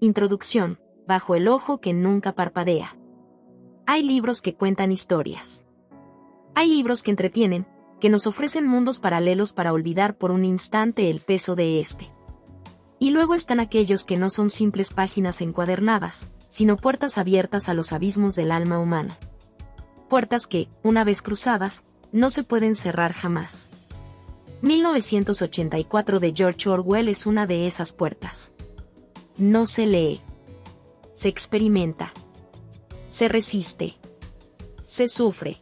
Introducción. Bajo el ojo que nunca parpadea. Hay libros que cuentan historias. Hay libros que entretienen, que nos ofrecen mundos paralelos para olvidar por un instante el peso de este. Y luego están aquellos que no son simples páginas encuadernadas, sino puertas abiertas a los abismos del alma humana. Puertas que, una vez cruzadas, no se pueden cerrar jamás. 1984 de George Orwell es una de esas puertas. No se lee. Se experimenta. Se resiste. Se sufre.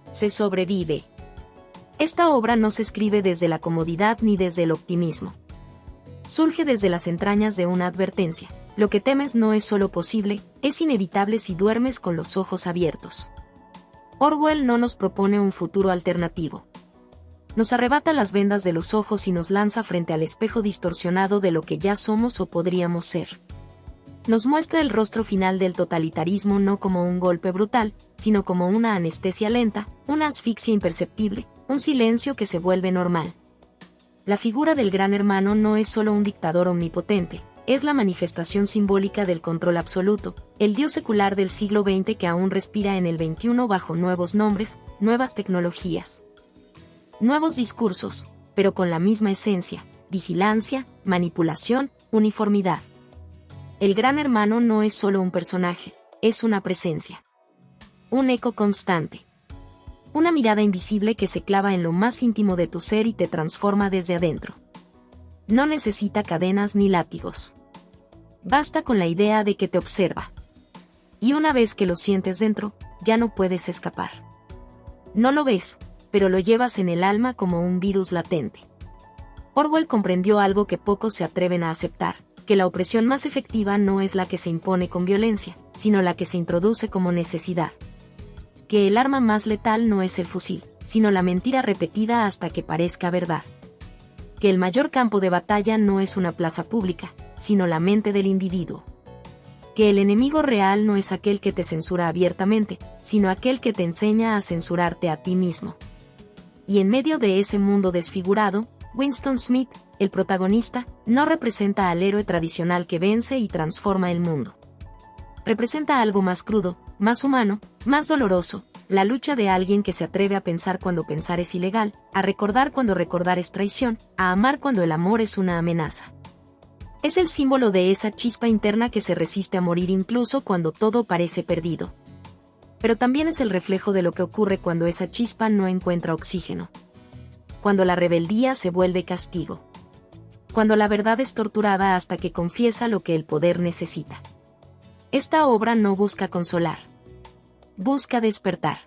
Se sobrevive. Esta obra no se escribe desde la comodidad ni desde el optimismo. Surge desde las entrañas de una advertencia. Lo que temes no es solo posible, es inevitable si duermes con los ojos abiertos. Orwell no nos propone un futuro alternativo. Nos arrebata las vendas de los ojos y nos lanza frente al espejo distorsionado de lo que ya somos o podríamos ser. Nos muestra el rostro final del totalitarismo no como un golpe brutal, sino como una anestesia lenta, una asfixia imperceptible, un silencio que se vuelve normal. La figura del Gran Hermano no es solo un dictador omnipotente, es la manifestación simbólica del control absoluto, el dios secular del siglo XX que aún respira en el XXI bajo nuevos nombres, nuevas tecnologías. Nuevos discursos, pero con la misma esencia, vigilancia, manipulación, uniformidad. El Gran Hermano no es solo un personaje, es una presencia. Un eco constante. Una mirada invisible que se clava en lo más íntimo de tu ser y te transforma desde adentro. No necesita cadenas ni látigos. Basta con la idea de que te observa. Y una vez que lo sientes dentro, ya no puedes escapar. No lo ves, pero lo llevas en el alma como un virus latente. Orwell comprendió algo que pocos se atreven a aceptar, que la opresión más efectiva no es la que se impone con violencia, sino la que se introduce como necesidad. Que el arma más letal no es el fusil, sino la mentira repetida hasta que parezca verdad. Que el mayor campo de batalla no es una plaza pública, sino la mente del individuo. Que el enemigo real no es aquel que te censura abiertamente, sino aquel que te enseña a censurarte a ti mismo. Y en medio de ese mundo desfigurado, Winston Smith, el protagonista, no representa al héroe tradicional que vence y transforma el mundo. Representa algo más crudo, más humano, más doloroso, la lucha de alguien que se atreve a pensar cuando pensar es ilegal, a recordar cuando recordar es traición, a amar cuando el amor es una amenaza. Es el símbolo de esa chispa interna que se resiste a morir incluso cuando todo parece perdido. Pero también es el reflejo de lo que ocurre cuando esa chispa no encuentra oxígeno. Cuando la rebeldía se vuelve castigo. Cuando la verdad es torturada hasta que confiesa lo que el poder necesita. Esta obra no busca consolar. Busca despertar.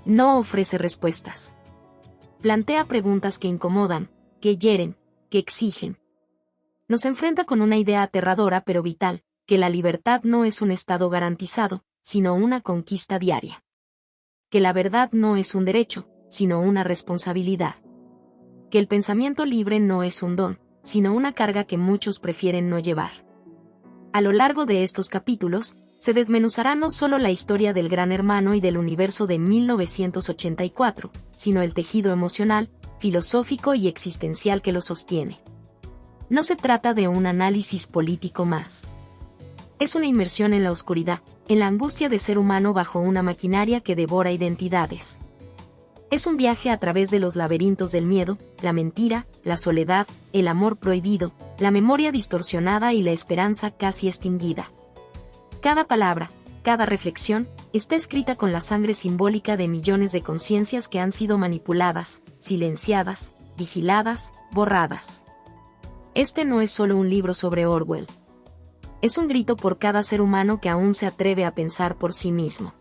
No ofrece respuestas. Plantea preguntas que incomodan, que hieren, que exigen. Nos enfrenta con una idea aterradora pero vital, que la libertad no es un estado garantizado, sino una conquista diaria. Que la verdad no es un derecho, sino una responsabilidad. Que el pensamiento libre no es un don, sino una carga que muchos prefieren no llevar. A lo largo de estos capítulos, se desmenuzará no solo la historia del Gran Hermano y del universo de 1984, sino el tejido emocional, filosófico y existencial que lo sostiene. No se trata de un análisis político más. Es una inmersión en la oscuridad, en la angustia de ser humano bajo una maquinaria que devora identidades. Es un viaje a través de los laberintos del miedo, la mentira, la soledad, el amor prohibido, la memoria distorsionada y la esperanza casi extinguida. Cada palabra, cada reflexión, está escrita con la sangre simbólica de millones de conciencias que han sido manipuladas, silenciadas, vigiladas, borradas. Este no es solo un libro sobre Orwell. Es un grito por cada ser humano que aún se atreve a pensar por sí mismo.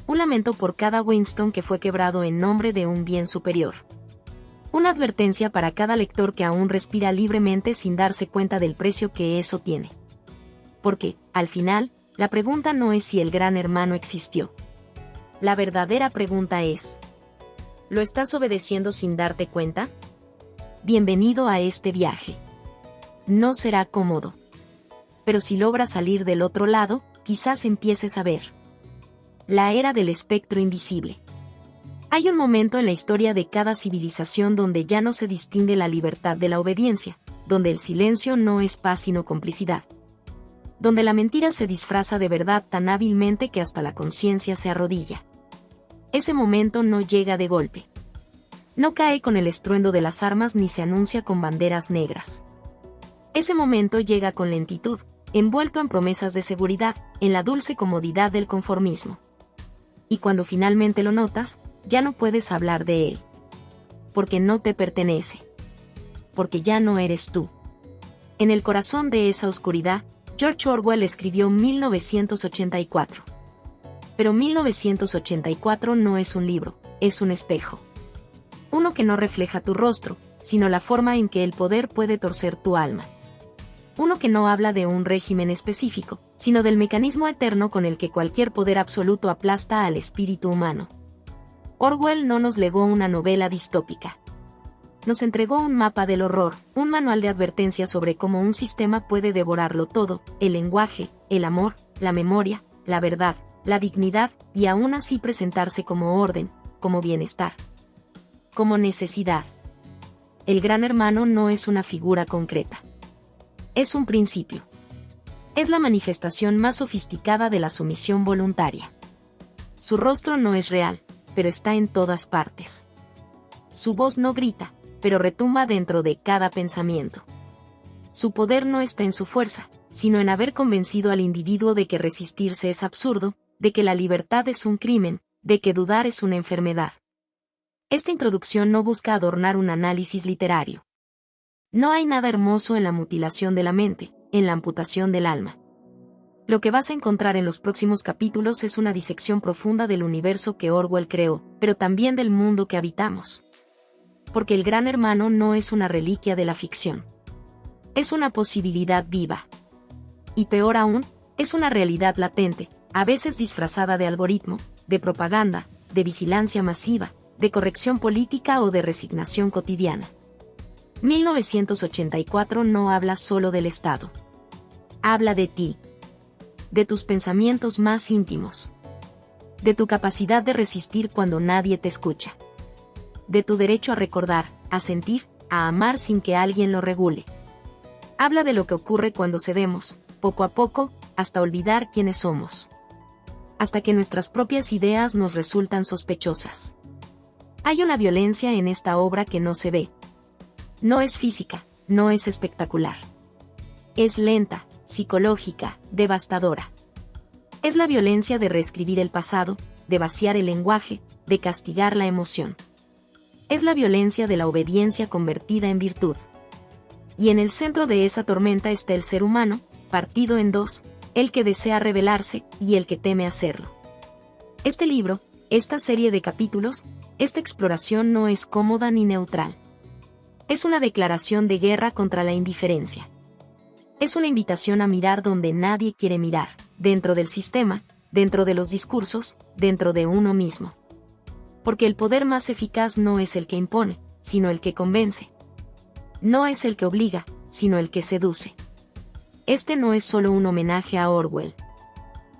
Un lamento por cada Winston que fue quebrado en nombre de un bien superior. Una advertencia para cada lector que aún respira libremente sin darse cuenta del precio que eso tiene. Porque, al final, la pregunta no es si el Gran Hermano existió. La verdadera pregunta es: ¿lo estás obedeciendo sin darte cuenta? Bienvenido a este viaje. No será cómodo. Pero si logras salir del otro lado, quizás empieces a ver. La era del espectro invisible. Hay un momento en la historia de cada civilización donde ya no se distingue la libertad de la obediencia, donde el silencio no es paz sino complicidad, donde la mentira se disfraza de verdad tan hábilmente que hasta la conciencia se arrodilla. Ese momento no llega de golpe. No cae con el estruendo de las armas ni se anuncia con banderas negras. Ese momento llega con lentitud, envuelto en promesas de seguridad, en la dulce comodidad del conformismo. Y cuando finalmente lo notas, ya no puedes hablar de él. Porque no te pertenece. Porque ya no eres tú. En el corazón de esa oscuridad, George Orwell escribió 1984. Pero 1984 no es un libro, es un espejo. Uno que no refleja tu rostro, sino la forma en que el poder puede torcer tu alma. Uno que no habla de un régimen específico, sino del mecanismo eterno con el que cualquier poder absoluto aplasta al espíritu humano. Orwell no nos legó una novela distópica. Nos entregó un mapa del horror, un manual de advertencias sobre cómo un sistema puede devorarlo todo, el lenguaje, el amor, la memoria, la verdad, la dignidad, y aún así presentarse como orden, como bienestar, como necesidad. El Gran Hermano no es una figura concreta. Es un principio. Es la manifestación más sofisticada de la sumisión voluntaria. Su rostro no es real, pero está en todas partes. Su voz no grita, pero retumba dentro de cada pensamiento. Su poder no está en su fuerza, sino en haber convencido al individuo de que resistirse es absurdo, de que la libertad es un crimen, de que dudar es una enfermedad. Esta introducción no busca adornar un análisis literario. No hay nada hermoso en la mutilación de la mente, en la amputación del alma. Lo que vas a encontrar en los próximos capítulos es una disección profunda del universo que Orwell creó, pero también del mundo que habitamos. Porque el Gran Hermano no es una reliquia de la ficción. Es una posibilidad viva. Y peor aún, es una realidad latente, a veces disfrazada de algoritmo, de propaganda, de vigilancia masiva, de corrección política o de resignación cotidiana. 1984 no habla solo del Estado. Habla de ti. De tus pensamientos más íntimos. De tu capacidad de resistir cuando nadie te escucha. De tu derecho a recordar, a sentir, a amar sin que alguien lo regule. Habla de lo que ocurre cuando cedemos, poco a poco, hasta olvidar quiénes somos. Hasta que nuestras propias ideas nos resultan sospechosas. Hay una violencia en esta obra que no se ve. No es física, no es espectacular. Es lenta, psicológica, devastadora. Es la violencia de reescribir el pasado, de vaciar el lenguaje, de castigar la emoción. Es la violencia de la obediencia convertida en virtud. Y en el centro de esa tormenta está el ser humano, partido en dos, el que desea rebelarse y el que teme hacerlo. Este libro, esta serie de capítulos, esta exploración no es cómoda ni neutral. Es una declaración de guerra contra la indiferencia. Es una invitación a mirar donde nadie quiere mirar, dentro del sistema, dentro de los discursos, dentro de uno mismo. Porque el poder más eficaz no es el que impone, sino el que convence. No es el que obliga, sino el que seduce. Este no es solo un homenaje a Orwell.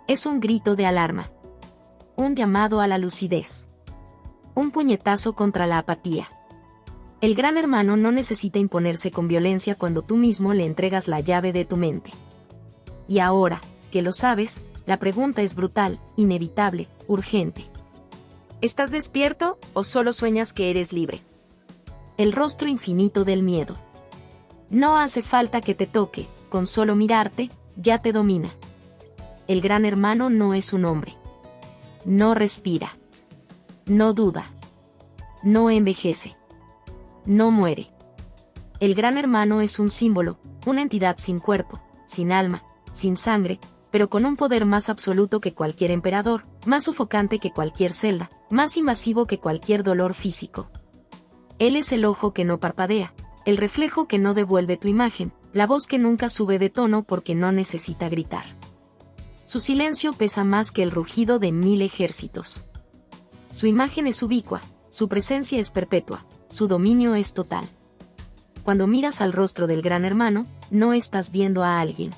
Es un grito de alarma. Un llamado a la lucidez. Un puñetazo contra la apatía. El Gran Hermano no necesita imponerse con violencia cuando tú mismo le entregas la llave de tu mente. Y ahora, que lo sabes, la pregunta es brutal, inevitable, urgente. ¿Estás despierto o solo sueñas que eres libre? El rostro infinito del miedo. No hace falta que te toque, con solo mirarte, ya te domina. El Gran Hermano no es un hombre. No respira. No duda. No envejece. No muere. El Gran Hermano es un símbolo, una entidad sin cuerpo, sin alma, sin sangre, pero con un poder más absoluto que cualquier emperador, más sofocante que cualquier celda, más invasivo que cualquier dolor físico. Él es el ojo que no parpadea, el reflejo que no devuelve tu imagen, la voz que nunca sube de tono porque no necesita gritar. Su silencio pesa más que el rugido de 1000 ejércitos. Su imagen es ubicua, su presencia es perpetua, su dominio es total. Cuando miras al rostro del Gran Hermano, no estás viendo a alguien.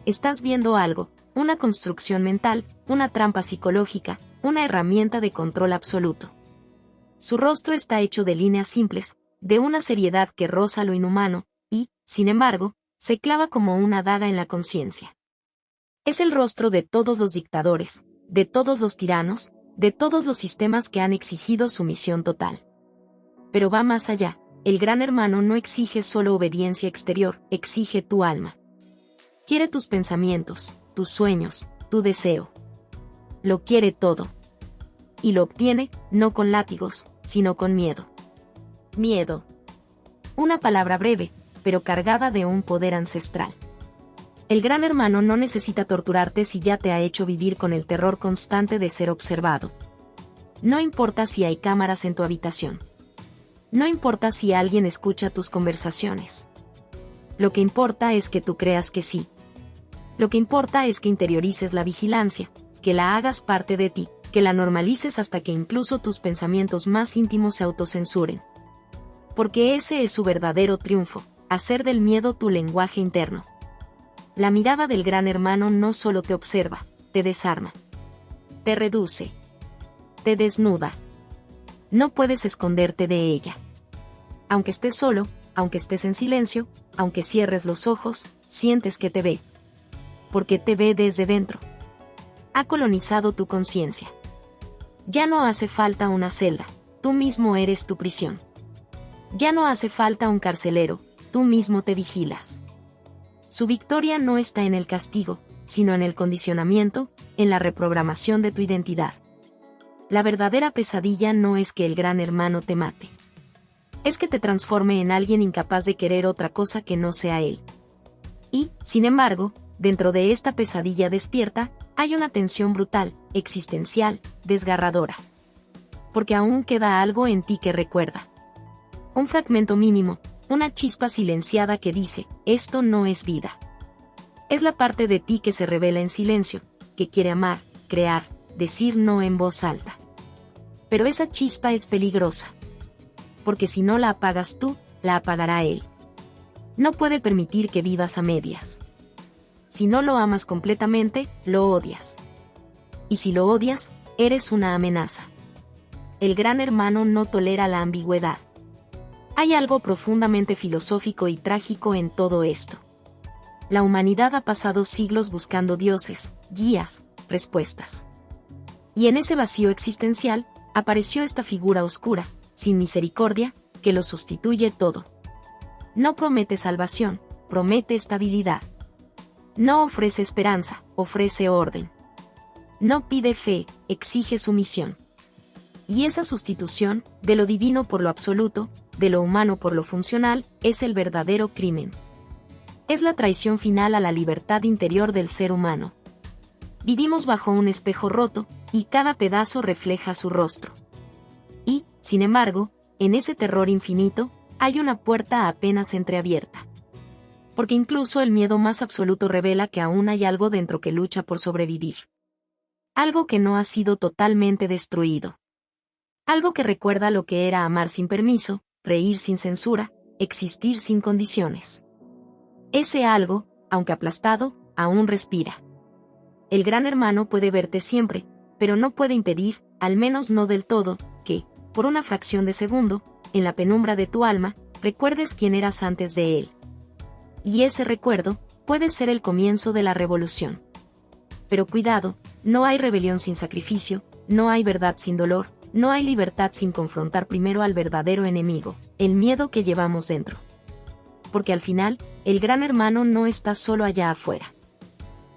Estás viendo algo, una construcción mental, una trampa psicológica, una herramienta de control absoluto. Su rostro está hecho de líneas simples, de una seriedad que roza lo inhumano, y, sin embargo, se clava como una daga en la conciencia. Es el rostro de todos los dictadores, de todos los tiranos, de todos los sistemas que han exigido sumisión total. Pero va más allá. El Gran Hermano no exige solo obediencia exterior, exige tu alma. Quiere tus pensamientos, tus sueños, tu deseo. Lo quiere todo. Y lo obtiene, no con látigos, sino con miedo. Miedo. Una palabra breve, pero cargada de un poder ancestral. El Gran Hermano no necesita torturarte si ya te ha hecho vivir con el terror constante de ser observado. No importa si hay cámaras en tu habitación. No importa si alguien escucha tus conversaciones. Lo que importa es que tú creas que sí. Lo que importa es que interiorices la vigilancia, que la hagas parte de ti, que la normalices hasta que incluso tus pensamientos más íntimos se autocensuren. Porque ese es su verdadero triunfo, hacer del miedo tu lenguaje interno. La mirada del Gran Hermano no solo te observa, te desarma. Te reduce. Te desnuda. No puedes esconderte de ella. Aunque estés solo, aunque estés en silencio, aunque cierres los ojos, sientes que te ve. Porque te ve desde dentro. Ha colonizado tu conciencia. Ya no hace falta una celda, tú mismo eres tu prisión. Ya no hace falta un carcelero, tú mismo te vigilas. Su victoria no está en el castigo, sino en el condicionamiento, en la reprogramación de tu identidad. La verdadera pesadilla no es que el Gran Hermano te mate. Es que te transforme en alguien incapaz de querer otra cosa que no sea él. Y, sin embargo, dentro de esta pesadilla despierta, hay una tensión brutal, existencial, desgarradora. Porque aún queda algo en ti que recuerda. Un fragmento mínimo, una chispa silenciada que dice, esto no es vida. Es la parte de ti que se revela en silencio, que quiere amar, crear, decir no en voz alta. Pero esa chispa es peligrosa. Porque si no la apagas tú, la apagará él. No puede permitir que vivas a medias. Si no lo amas completamente, lo odias. Y si lo odias, eres una amenaza. El Gran Hermano no tolera la ambigüedad. Hay algo profundamente filosófico y trágico en todo esto. La humanidad ha pasado siglos buscando dioses, guías, respuestas. Y en ese vacío existencial, apareció esta figura oscura, sin misericordia, que lo sustituye todo. No promete salvación, promete estabilidad. No ofrece esperanza, ofrece orden. No pide fe, exige sumisión. Y esa sustitución, de lo divino por lo absoluto, de lo humano por lo funcional, es el verdadero crimen. Es la traición final a la libertad interior del ser humano. Vivimos bajo un espejo roto, y cada pedazo refleja su rostro. Y, sin embargo, en ese terror infinito, hay una puerta apenas entreabierta. Porque incluso el miedo más absoluto revela que aún hay algo dentro que lucha por sobrevivir. Algo que no ha sido totalmente destruido. Algo que recuerda lo que era amar sin permiso, reír sin censura, existir sin condiciones. Ese algo, aunque aplastado, aún respira. El Gran Hermano puede verte siempre, pero no puede impedir, al menos no del todo, que, por una fracción de segundo, en la penumbra de tu alma, recuerdes quién eras antes de él. Y ese recuerdo puede ser el comienzo de la revolución. Pero cuidado, no hay rebelión sin sacrificio, no hay verdad sin dolor, no hay libertad sin confrontar primero al verdadero enemigo, el miedo que llevamos dentro. Porque al final, el Gran Hermano no está solo allá afuera.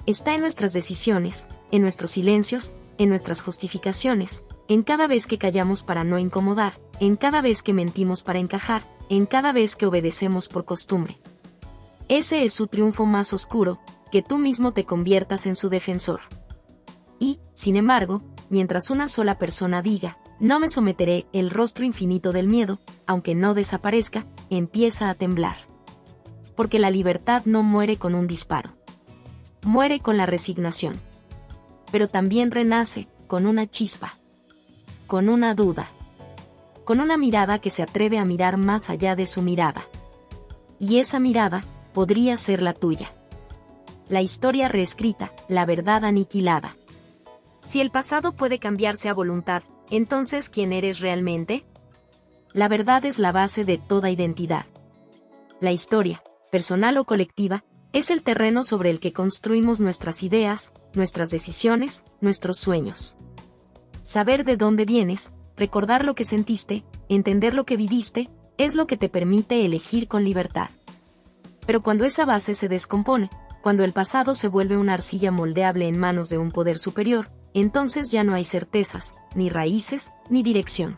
Está en nuestras decisiones, en nuestros silencios, en nuestras justificaciones, en cada vez que callamos para no incomodar, en cada vez que mentimos para encajar, en cada vez que obedecemos por costumbre. Ese es su triunfo más oscuro, que tú mismo te conviertas en su defensor. Y, sin embargo, mientras una sola persona diga, no me someteré, el rostro infinito del miedo, aunque no desaparezca, empieza a temblar. Porque la libertad no muere con un disparo. Muere con la resignación. Pero también renace, con una chispa. Con una duda. Con una mirada que se atreve a mirar más allá de su mirada. Y esa mirada, podría ser la tuya. La historia reescrita, la verdad aniquilada. Si el pasado puede cambiarse a voluntad, entonces ¿quién eres realmente? La verdad es la base de toda identidad. La historia, personal o colectiva, Es el terreno sobre el que construimos nuestras ideas, nuestras decisiones, nuestros sueños. Saber de dónde vienes, recordar lo que sentiste, entender lo que viviste, es lo que te permite elegir con libertad. Pero cuando esa base se descompone, cuando el pasado se vuelve una arcilla moldeable en manos de un poder superior, entonces ya no hay certezas, ni raíces, ni dirección.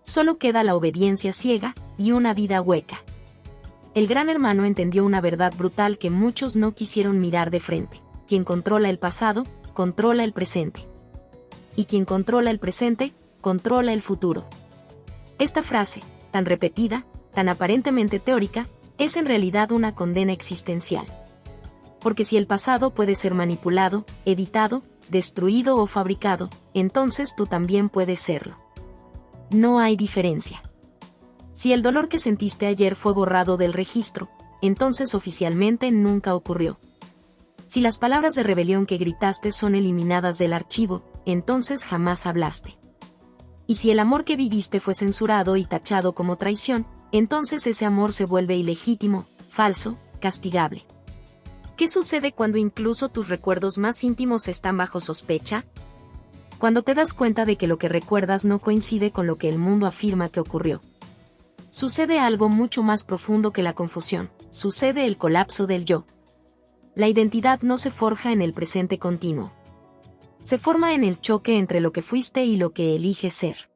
Solo queda la obediencia ciega y una vida hueca. El Gran Hermano entendió una verdad brutal que muchos no quisieron mirar de frente. Quien controla el pasado, controla el presente. Y quien controla el presente, controla el futuro. Esta frase, tan repetida, tan aparentemente teórica, es en realidad una condena existencial. Porque si el pasado puede ser manipulado, editado, destruido o fabricado, entonces tú también puedes serlo. No hay diferencia. Si el dolor que sentiste ayer fue borrado del registro, entonces oficialmente nunca ocurrió. Si las palabras de rebelión que gritaste son eliminadas del archivo, entonces jamás hablaste. Y si el amor que viviste fue censurado y tachado como traición, entonces ese amor se vuelve ilegítimo, falso, castigable. ¿Qué sucede cuando incluso tus recuerdos más íntimos están bajo sospecha? Cuando te das cuenta de que lo que recuerdas no coincide con lo que el mundo afirma que ocurrió. Sucede algo mucho más profundo que la confusión, sucede el colapso del yo. La identidad no se forja en el presente continuo. Se forma en el choque entre lo que fuiste y lo que eliges ser.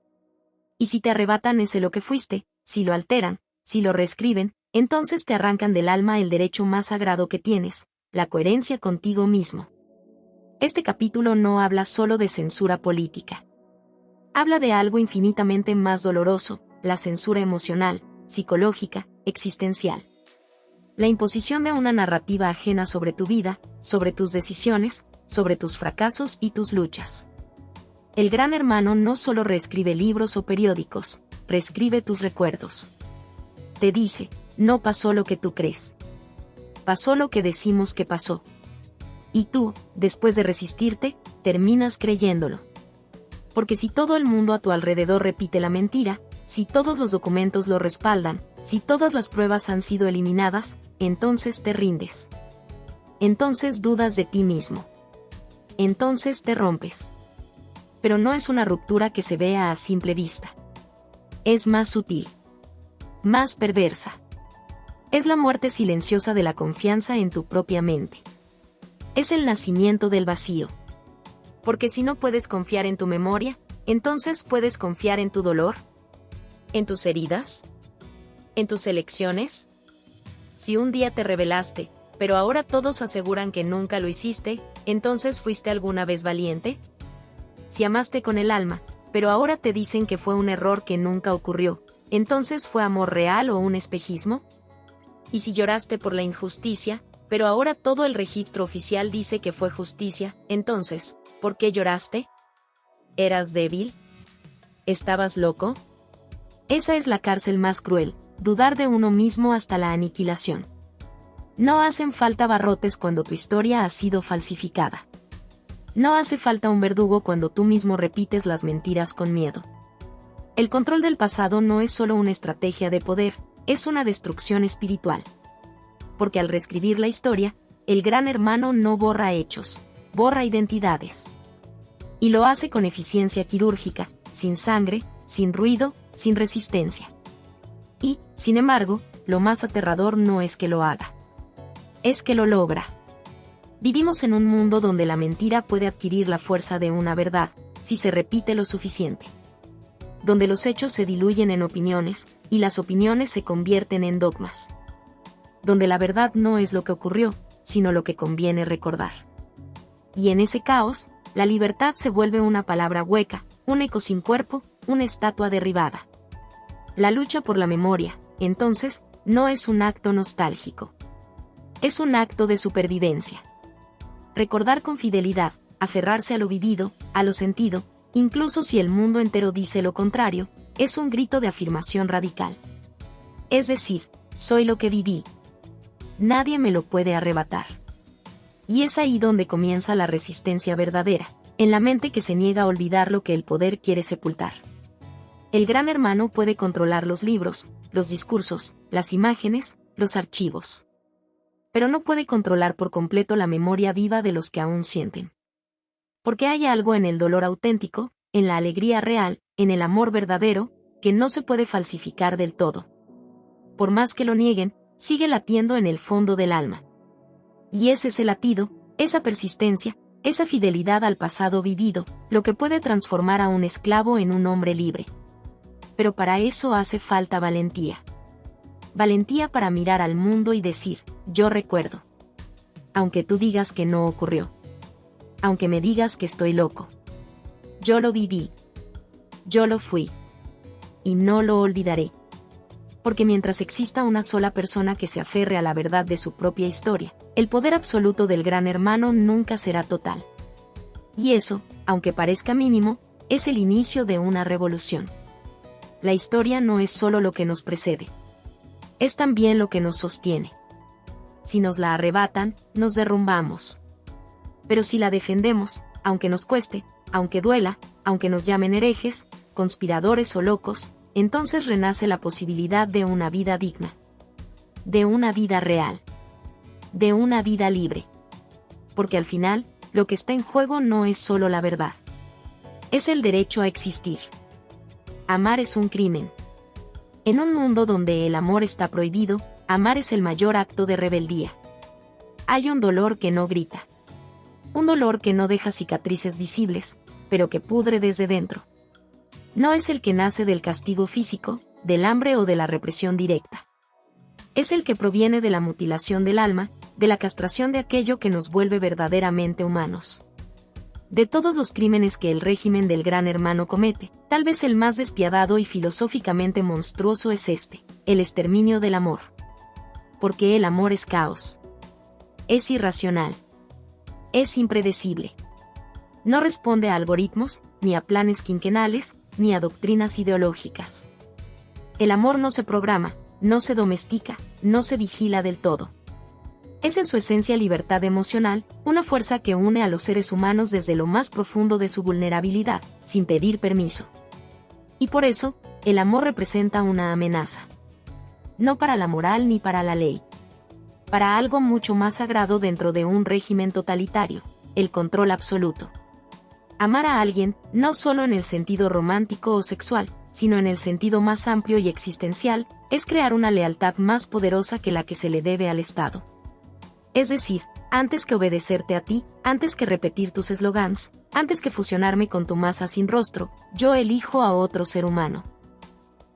Y si te arrebatan ese lo que fuiste, si lo alteran, si lo reescriben, entonces te arrancan del alma el derecho más sagrado que tienes, la coherencia contigo mismo. Este capítulo no habla solo de censura política. Habla de algo infinitamente más doloroso, la censura emocional, psicológica, existencial. La imposición de una narrativa ajena sobre tu vida, sobre tus decisiones, sobre tus fracasos y tus luchas. El Gran Hermano no solo reescribe libros o periódicos, reescribe tus recuerdos. Te dice, no pasó lo que tú crees. Pasó lo que decimos que pasó. Y tú, después de resistirte, terminas creyéndolo. Porque si todo el mundo a tu alrededor repite la mentira, si todos los documentos lo respaldan, si todas las pruebas han sido eliminadas, entonces te rindes. Entonces dudas de ti mismo. Entonces te rompes. Pero no es una ruptura que se vea a simple vista. Es más sutil. Más perversa. Es la muerte silenciosa de la confianza en tu propia mente. Es el nacimiento del vacío. Porque si no puedes confiar en tu memoria, entonces puedes confiar en tu dolor, en tus heridas, en tus elecciones. Si un día te rebelaste, pero ahora todos aseguran que nunca lo hiciste, entonces ¿fuiste alguna vez valiente? Si amaste con el alma, pero ahora te dicen que fue un error que nunca ocurrió, entonces ¿fue amor real o un espejismo? Y si lloraste por la injusticia, pero ahora todo el registro oficial dice que fue justicia, entonces, ¿por qué lloraste? ¿Eras débil? ¿Estabas loco? Esa es la cárcel más cruel, dudar de uno mismo hasta la aniquilación. No hacen falta barrotes cuando tu historia ha sido falsificada. No hace falta un verdugo cuando tú mismo repites las mentiras con miedo. El control del pasado no es solo una estrategia de poder, es una destrucción espiritual. Porque al reescribir la historia, el Gran Hermano no borra hechos, borra identidades. Y lo hace con eficiencia quirúrgica, sin sangre, sin ruido, sin resistencia. Y, sin embargo, lo más aterrador no es que lo haga. Es que lo logra. Vivimos en un mundo donde la mentira puede adquirir la fuerza de una verdad, si se repite lo suficiente. Donde los hechos se diluyen en opiniones, y las opiniones se convierten en dogmas. Donde la verdad no es lo que ocurrió, sino lo que conviene recordar. Y en ese caos, la libertad se vuelve una palabra hueca, un eco sin cuerpo, una estatua derribada. La lucha por la memoria, entonces, no es un acto nostálgico. Es un acto de supervivencia. Recordar con fidelidad, aferrarse a lo vivido, a lo sentido, incluso si el mundo entero dice lo contrario, es un grito de afirmación radical. Es decir, soy lo que viví. Nadie me lo puede arrebatar. Y es ahí donde comienza la resistencia verdadera, en la mente que se niega a olvidar lo que el poder quiere sepultar. El Gran Hermano puede controlar los libros, los discursos, las imágenes, los archivos. pero no puede controlar por completo la memoria viva de los que aún sienten. Porque hay algo en el dolor auténtico, en la alegría real, en el amor verdadero, que no se puede falsificar del todo. Por más que lo nieguen, sigue latiendo en el fondo del alma. Y es ese latido, esa persistencia, esa fidelidad al pasado vivido, lo que puede transformar a un esclavo en un hombre libre. Pero para eso hace falta valentía. Valentía para mirar al mundo y decir, yo recuerdo. Aunque tú digas que no ocurrió. Aunque me digas que estoy loco. Yo lo viví. Yo lo fui. Y no lo olvidaré. Porque mientras exista una sola persona que se aferre a la verdad de su propia historia, el poder absoluto del Gran Hermano nunca será total. Y eso, aunque parezca mínimo, es el inicio de una revolución. La historia no es solo lo que nos precede. Es también lo que nos sostiene. Si nos la arrebatan, nos derrumbamos. Pero si la defendemos, aunque nos cueste, aunque duela, aunque nos llamen herejes, conspiradores o locos, entonces renace la posibilidad de una vida digna. De una vida real. De una vida libre. Porque al final, lo que está en juego no es solo la verdad. Es el derecho a existir. Amar es un crimen. En un mundo donde el amor está prohibido, amar es el mayor acto de rebeldía. Hay un dolor que no grita. Un dolor que no deja cicatrices visibles, pero que pudre desde dentro. No es el que nace del castigo físico, del hambre o de la represión directa. Es el que proviene de la mutilación del alma, de la castración de aquello que nos vuelve verdaderamente humanos. De todos los crímenes que el régimen del Gran Hermano comete, tal vez el más despiadado y filosóficamente monstruoso es este, el exterminio del amor. Porque el amor es caos. Es irracional. Es impredecible. No responde a algoritmos, ni a planes quinquenales, ni a doctrinas ideológicas. El amor no se programa, no se domestica, no se vigila del todo. Es en su esencia libertad emocional, una fuerza que une a los seres humanos desde lo más profundo de su vulnerabilidad, sin pedir permiso. Y por eso, el amor representa una amenaza. No para la moral ni para la ley. Para algo mucho más sagrado dentro de un régimen totalitario, el control absoluto. Amar a alguien, no solo en el sentido romántico o sexual, sino en el sentido más amplio y existencial, es crear una lealtad más poderosa que la que se le debe al Estado. Es decir, antes que obedecerte a ti, antes que repetir tus eslogans, antes que fusionarme con tu masa sin rostro, yo elijo a otro ser humano.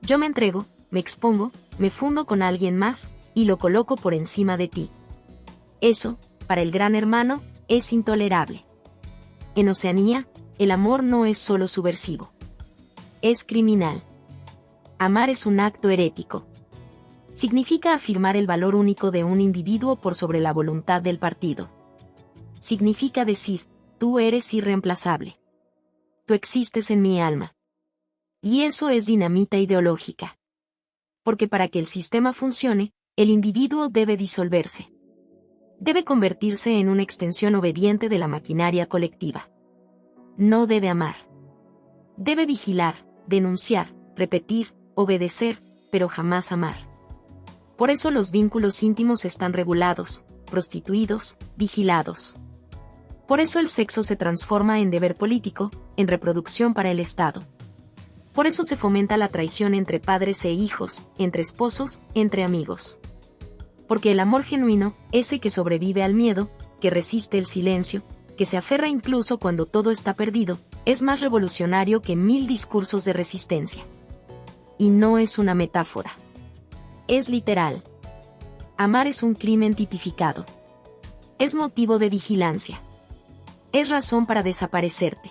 Yo me entrego, me expongo, me fundo con alguien más, y lo coloco por encima de ti. Eso, para el Gran Hermano, es intolerable. En Oceanía, el amor no es solo subversivo. Es criminal. Amar es un acto herético. Significa afirmar el valor único de un individuo por sobre la voluntad del partido. Significa decir, tú eres irreemplazable. Tú existes en mi alma. Y eso es dinamita ideológica. Porque para que el sistema funcione, el individuo debe disolverse. Debe convertirse en una extensión obediente de la maquinaria colectiva. No debe amar. Debe vigilar, denunciar, repetir, obedecer, pero jamás amar. Por eso los vínculos íntimos están regulados, prostituidos, vigilados. Por eso el sexo se transforma en deber político, en reproducción para el Estado. Por eso se fomenta la traición entre padres e hijos, entre esposos, entre amigos. Porque el amor genuino, ese que sobrevive al miedo, que resiste el silencio, que se aferra incluso cuando todo está perdido, es más revolucionario que 1000 discursos de resistencia. Y no es una metáfora. Es literal. Amar es un crimen tipificado. Es motivo de vigilancia. Es razón para desaparecerte.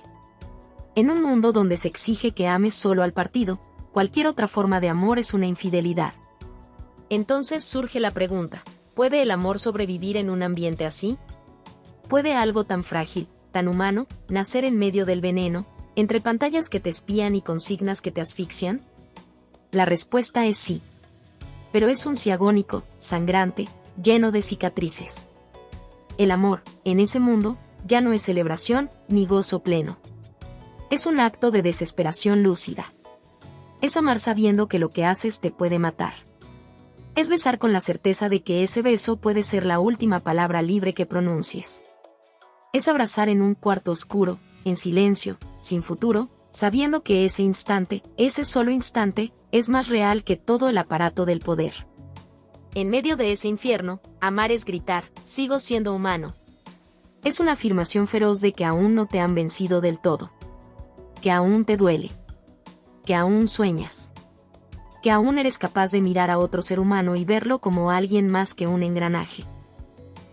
En un mundo donde se exige que ames solo al partido, cualquier otra forma de amor es una infidelidad. Entonces surge la pregunta, ¿puede el amor sobrevivir en un ambiente así? ¿Puede algo tan frágil, tan humano, nacer en medio del veneno, entre pantallas que te espían y consignas que te asfixian? La respuesta es sí. Pero es un sí agónico, sangrante, lleno de cicatrices. El amor, en ese mundo, ya no es celebración, ni gozo pleno. Es un acto de desesperación lúcida. Es amar sabiendo que lo que haces te puede matar. Es besar con la certeza de que ese beso puede ser la última palabra libre que pronuncies. Es abrazar en un cuarto oscuro, en silencio, sin futuro, sabiendo que ese instante, ese solo instante, es más real que todo el aparato del poder. En medio de ese infierno, amar es gritar, sigo siendo humano. Es una afirmación feroz de que aún no te han vencido del todo. Que aún te duele. Que aún sueñas. Que aún eres capaz de mirar a otro ser humano y verlo como alguien más que un engranaje.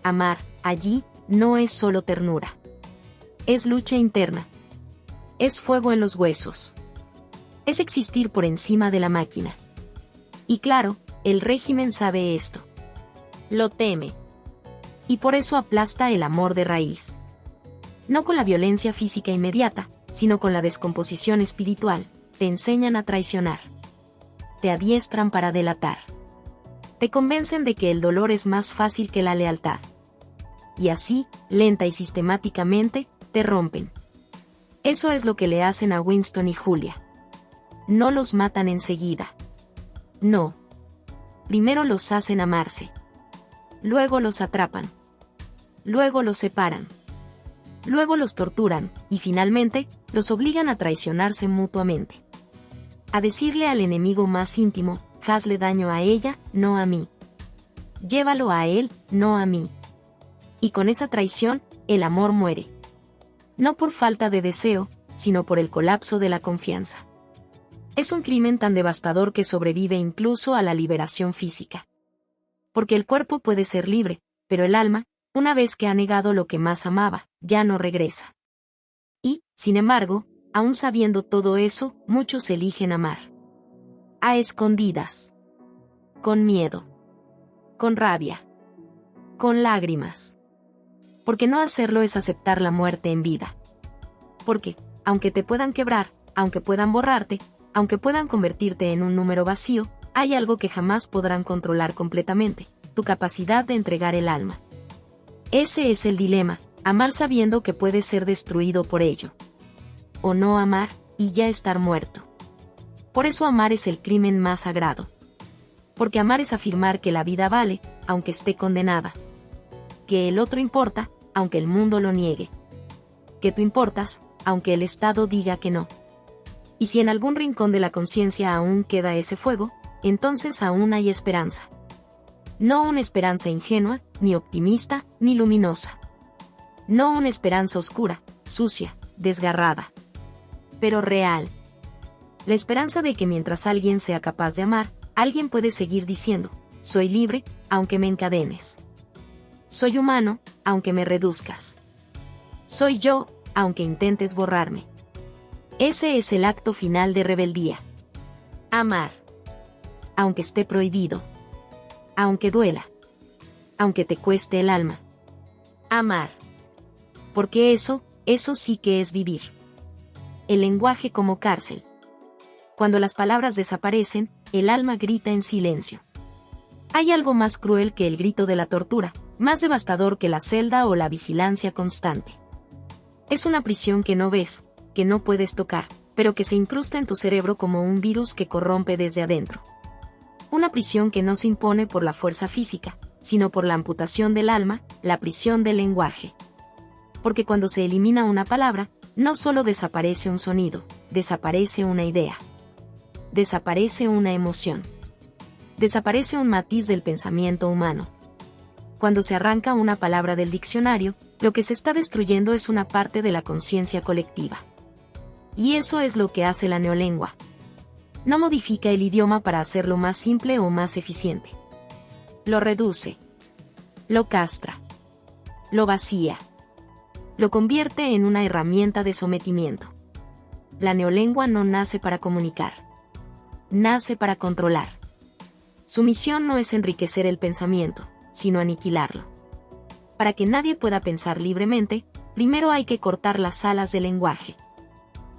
Amar, allí, no es solo ternura. Es lucha interna. Es fuego en los huesos. Es existir por encima de la máquina. Y claro, el régimen sabe esto. Lo teme. Y por eso aplasta el amor de raíz. No con la violencia física inmediata, sino con la descomposición espiritual, te enseñan a traicionar. Te adiestran para delatar. Te convencen de que el dolor es más fácil que la lealtad. Y así, lenta y sistemáticamente, te rompen. Eso es lo que le hacen a Winston y Julia. No los matan enseguida. No. Primero los hacen amarse. Luego los atrapan. Luego los separan. Luego los torturan, y finalmente, los obligan a traicionarse mutuamente. A decirle al enemigo más íntimo, hazle daño a ella, no a mí. Llévalo a él, no a mí. Y con esa traición, el amor muere. No por falta de deseo, sino por el colapso de la confianza. Es un crimen tan devastador que sobrevive incluso a la liberación física. Porque el cuerpo puede ser libre, pero el alma, una vez que ha negado lo que más amaba, ya no regresa. Y, sin embargo, aún sabiendo todo eso, muchos eligen amar. A escondidas. Con miedo. Con rabia. Con lágrimas. Porque no hacerlo es aceptar la muerte en vida. Porque, aunque te puedan quebrar, aunque puedan borrarte, aunque puedan convertirte en un número vacío, hay algo que jamás podrán controlar completamente, tu capacidad de entregar el alma. Ese es el dilema, amar sabiendo que puedes ser destruido por ello. O no amar, y ya estar muerto. Por eso amar es el crimen más sagrado. Porque amar es afirmar que la vida vale, aunque esté condenada. Que el otro importa, aunque el mundo lo niegue. Que tú importas, aunque el Estado diga que no. Y si en algún rincón de la conciencia aún queda ese fuego, entonces aún hay esperanza. No una esperanza ingenua, ni optimista, ni luminosa. No una esperanza oscura, sucia, desgarrada. Pero real. La esperanza de que mientras alguien sea capaz de amar, alguien puede seguir diciendo, soy libre, aunque me encadenes. Soy humano, aunque me reduzcas. Soy yo, aunque intentes borrarme. Ese es el acto final de rebeldía. Amar. Aunque esté prohibido. Aunque duela. Aunque te cueste el alma. Amar. Porque eso sí que es vivir. El lenguaje como cárcel. Cuando las palabras desaparecen, el alma grita en silencio. Hay algo más cruel que el grito de la tortura, más devastador que la celda o la vigilancia constante. Es una prisión que no ves, que no puedes tocar, pero que se incrusta en tu cerebro como un virus que corrompe desde adentro. Una prisión que no se impone por la fuerza física, sino por la amputación del alma, la prisión del lenguaje. Porque cuando se elimina una palabra, no solo desaparece un sonido, desaparece una idea. Desaparece una emoción. Desaparece un matiz del pensamiento humano. Cuando se arranca una palabra del diccionario, lo que se está destruyendo es una parte de la conciencia colectiva. Y eso es lo que hace la neolengua. No modifica el idioma para hacerlo más simple o más eficiente. Lo reduce. Lo castra. Lo vacía. Lo convierte en una herramienta de sometimiento. La neolengua no nace para comunicar. Nace para controlar. Su misión no es enriquecer el pensamiento, sino aniquilarlo. Para que nadie pueda pensar libremente, primero hay que cortar las alas del lenguaje.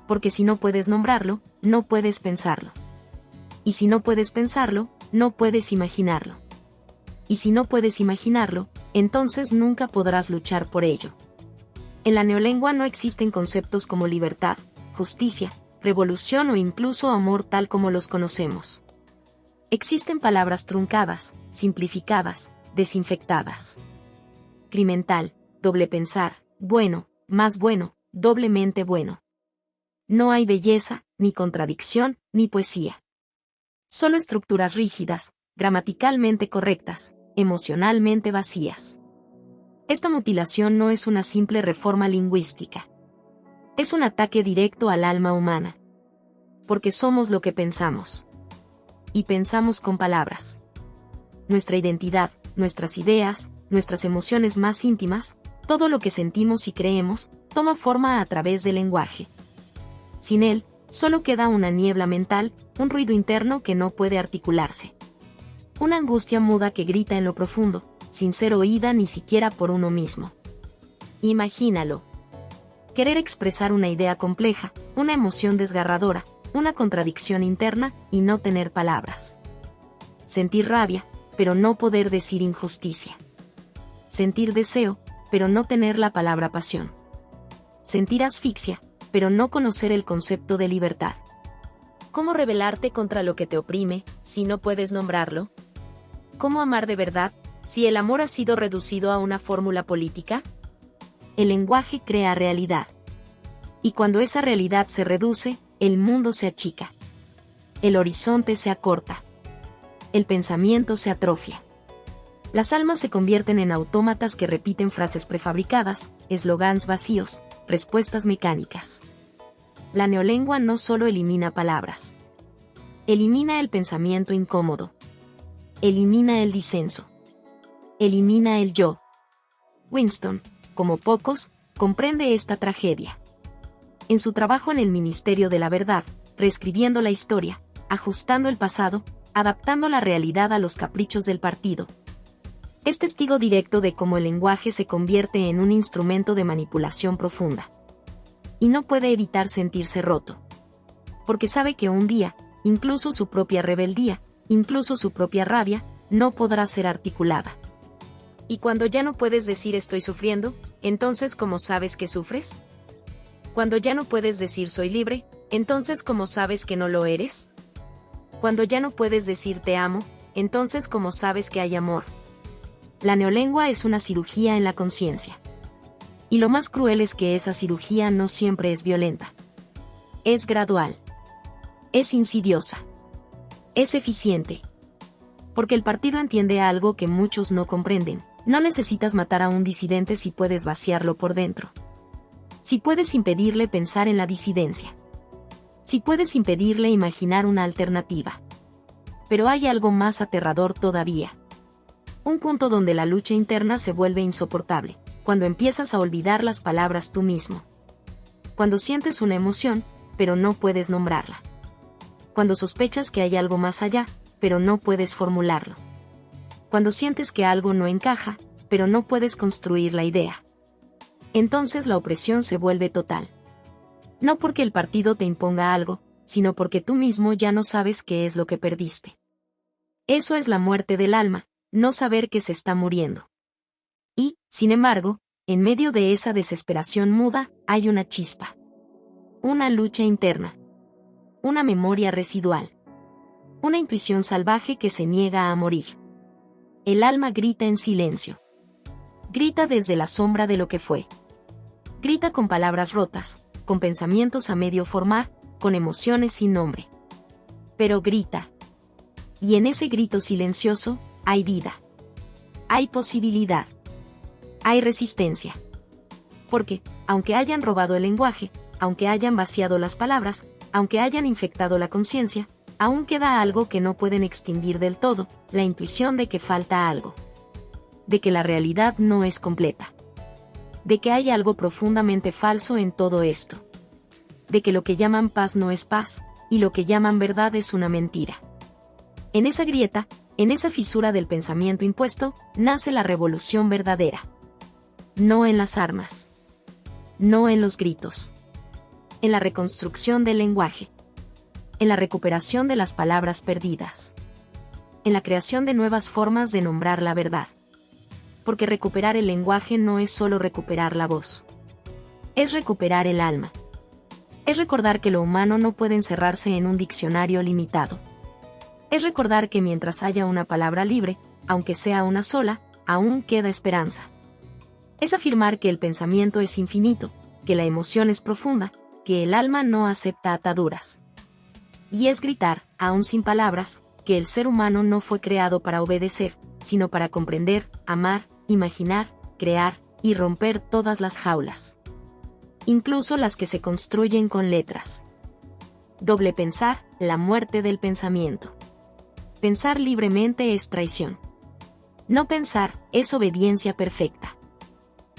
Porque si no puedes nombrarlo, no puedes pensarlo. Y si no puedes pensarlo, no puedes imaginarlo. Y si no puedes imaginarlo, entonces nunca podrás luchar por ello. En la neolengua no existen conceptos como libertad, justicia, revolución o incluso amor tal como los conocemos. Existen palabras truncadas, simplificadas, desinfectadas. Crimental, doble pensar, bueno, más bueno, doblemente bueno. No hay belleza, ni contradicción, ni poesía. Solo estructuras rígidas, gramaticalmente correctas, emocionalmente vacías. Esta mutilación no es una simple reforma lingüística. Es un ataque directo al alma humana. Porque somos lo que pensamos. Y pensamos con palabras. Nuestra identidad, nuestras ideas, nuestras emociones más íntimas, todo lo que sentimos y creemos, toma forma a través del lenguaje. Sin él, solo queda una niebla mental, un ruido interno que no puede articularse. Una angustia muda que grita en lo profundo, sin ser oída ni siquiera por uno mismo. Imagínalo. Querer expresar una idea compleja, una emoción desgarradora, una contradicción interna y no tener palabras. Sentir rabia, pero no poder decir injusticia. Sentir deseo, pero no tener la palabra pasión. Sentir asfixia, pero no conocer el concepto de libertad. ¿Cómo rebelarte contra lo que te oprime, si no puedes nombrarlo? ¿Cómo amar de verdad, si el amor ha sido reducido a una fórmula política? El lenguaje crea realidad. Y cuando esa realidad se reduce, el mundo se achica. El horizonte se acorta. El pensamiento se atrofia. Las almas se convierten en autómatas que repiten frases prefabricadas, eslogans vacíos, respuestas mecánicas. La neolengua no solo elimina palabras. Elimina el pensamiento incómodo. Elimina el disenso. Elimina el yo. Winston, como pocos, comprende esta tragedia. En su trabajo en el Ministerio de la Verdad, reescribiendo la historia, ajustando el pasado, adaptando la realidad a los caprichos del partido. Es testigo directo de cómo el lenguaje se convierte en un instrumento de manipulación profunda. Y no puede evitar sentirse roto. Porque sabe que un día, incluso su propia rebeldía, incluso su propia rabia, no podrá ser articulada. Y cuando ya no puedes decir estoy sufriendo, entonces ¿cómo sabes que sufres? Cuando ya no puedes decir soy libre, entonces ¿cómo sabes que no lo eres? Cuando ya no puedes decir te amo, entonces ¿cómo sabes que hay amor? La neolengua es una cirugía en la conciencia. Y lo más cruel es que esa cirugía no siempre es violenta. Es gradual. Es insidiosa. Es eficiente. Porque el partido entiende algo que muchos no comprenden. No necesitas matar a un disidente si puedes vaciarlo por dentro. Si puedes impedirle pensar en la disidencia. Si puedes impedirle imaginar una alternativa. Pero hay algo más aterrador todavía. Un punto donde la lucha interna se vuelve insoportable, cuando empiezas a olvidar las palabras tú mismo. Cuando sientes una emoción, pero no puedes nombrarla. Cuando sospechas que hay algo más allá, pero no puedes formularlo. Cuando sientes que algo no encaja, pero no puedes construir la idea. Entonces la opresión se vuelve total. No porque el partido te imponga algo, sino porque tú mismo ya no sabes qué es lo que perdiste. Eso es la muerte del alma, no saber que se está muriendo. Y, sin embargo, en medio de esa desesperación muda, hay una chispa. Una lucha interna. Una memoria residual. Una intuición salvaje que se niega a morir. El alma grita en silencio. Grita desde la sombra de lo que fue. Grita con palabras rotas, con pensamientos a medio formar, con emociones sin nombre. Pero grita. Y en ese grito silencioso, hay vida. Hay posibilidad. Hay resistencia. Porque, aunque hayan robado el lenguaje, aunque hayan vaciado las palabras, aunque hayan infectado la conciencia, aún queda algo que no pueden extinguir del todo, la intuición de que falta algo. De que la realidad no es completa. De que hay algo profundamente falso en todo esto. De que lo que llaman paz no es paz, y lo que llaman verdad es una mentira. En esa grieta, en esa fisura del pensamiento impuesto, nace la revolución verdadera. No en las armas. No en los gritos. En la reconstrucción del lenguaje. En la recuperación de las palabras perdidas. En la creación de nuevas formas de nombrar la verdad. Porque recuperar el lenguaje no es solo recuperar la voz. Es recuperar el alma. Es recordar que lo humano no puede encerrarse en un diccionario limitado. Es recordar que mientras haya una palabra libre, aunque sea una sola, aún queda esperanza. Es afirmar que el pensamiento es infinito, que la emoción es profunda, que el alma no acepta ataduras. Y es gritar, aún sin palabras, que el ser humano no fue creado para obedecer, sino para comprender, amar, imaginar, crear y romper todas las jaulas. Incluso las que se construyen con letras. Doble pensar, la muerte del pensamiento. Pensar libremente es traición. No pensar es obediencia perfecta.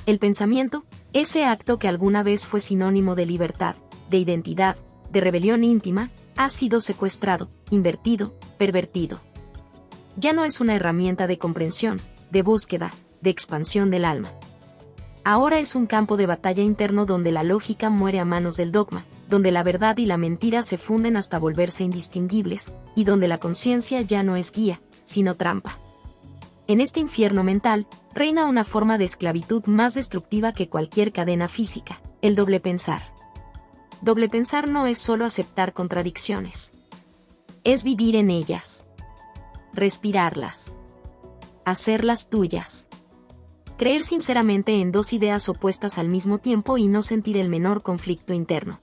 El pensamiento, ese acto que alguna vez fue sinónimo de libertad, de identidad, de rebelión íntima, ha sido secuestrado, invertido, pervertido. Ya no es una herramienta de comprensión, de búsqueda, de expansión del alma. Ahora es un campo de batalla interno donde la lógica muere a manos del dogma, donde la verdad y la mentira se funden hasta volverse indistinguibles, y donde la conciencia ya no es guía, sino trampa. En este infierno mental, reina una forma de esclavitud más destructiva que cualquier cadena física, el doble pensar. Doble pensar no es solo aceptar contradicciones. Es vivir en ellas. Respirarlas. Hacerlas tuyas. Creer sinceramente en dos ideas opuestas al mismo tiempo y no sentir el menor conflicto interno.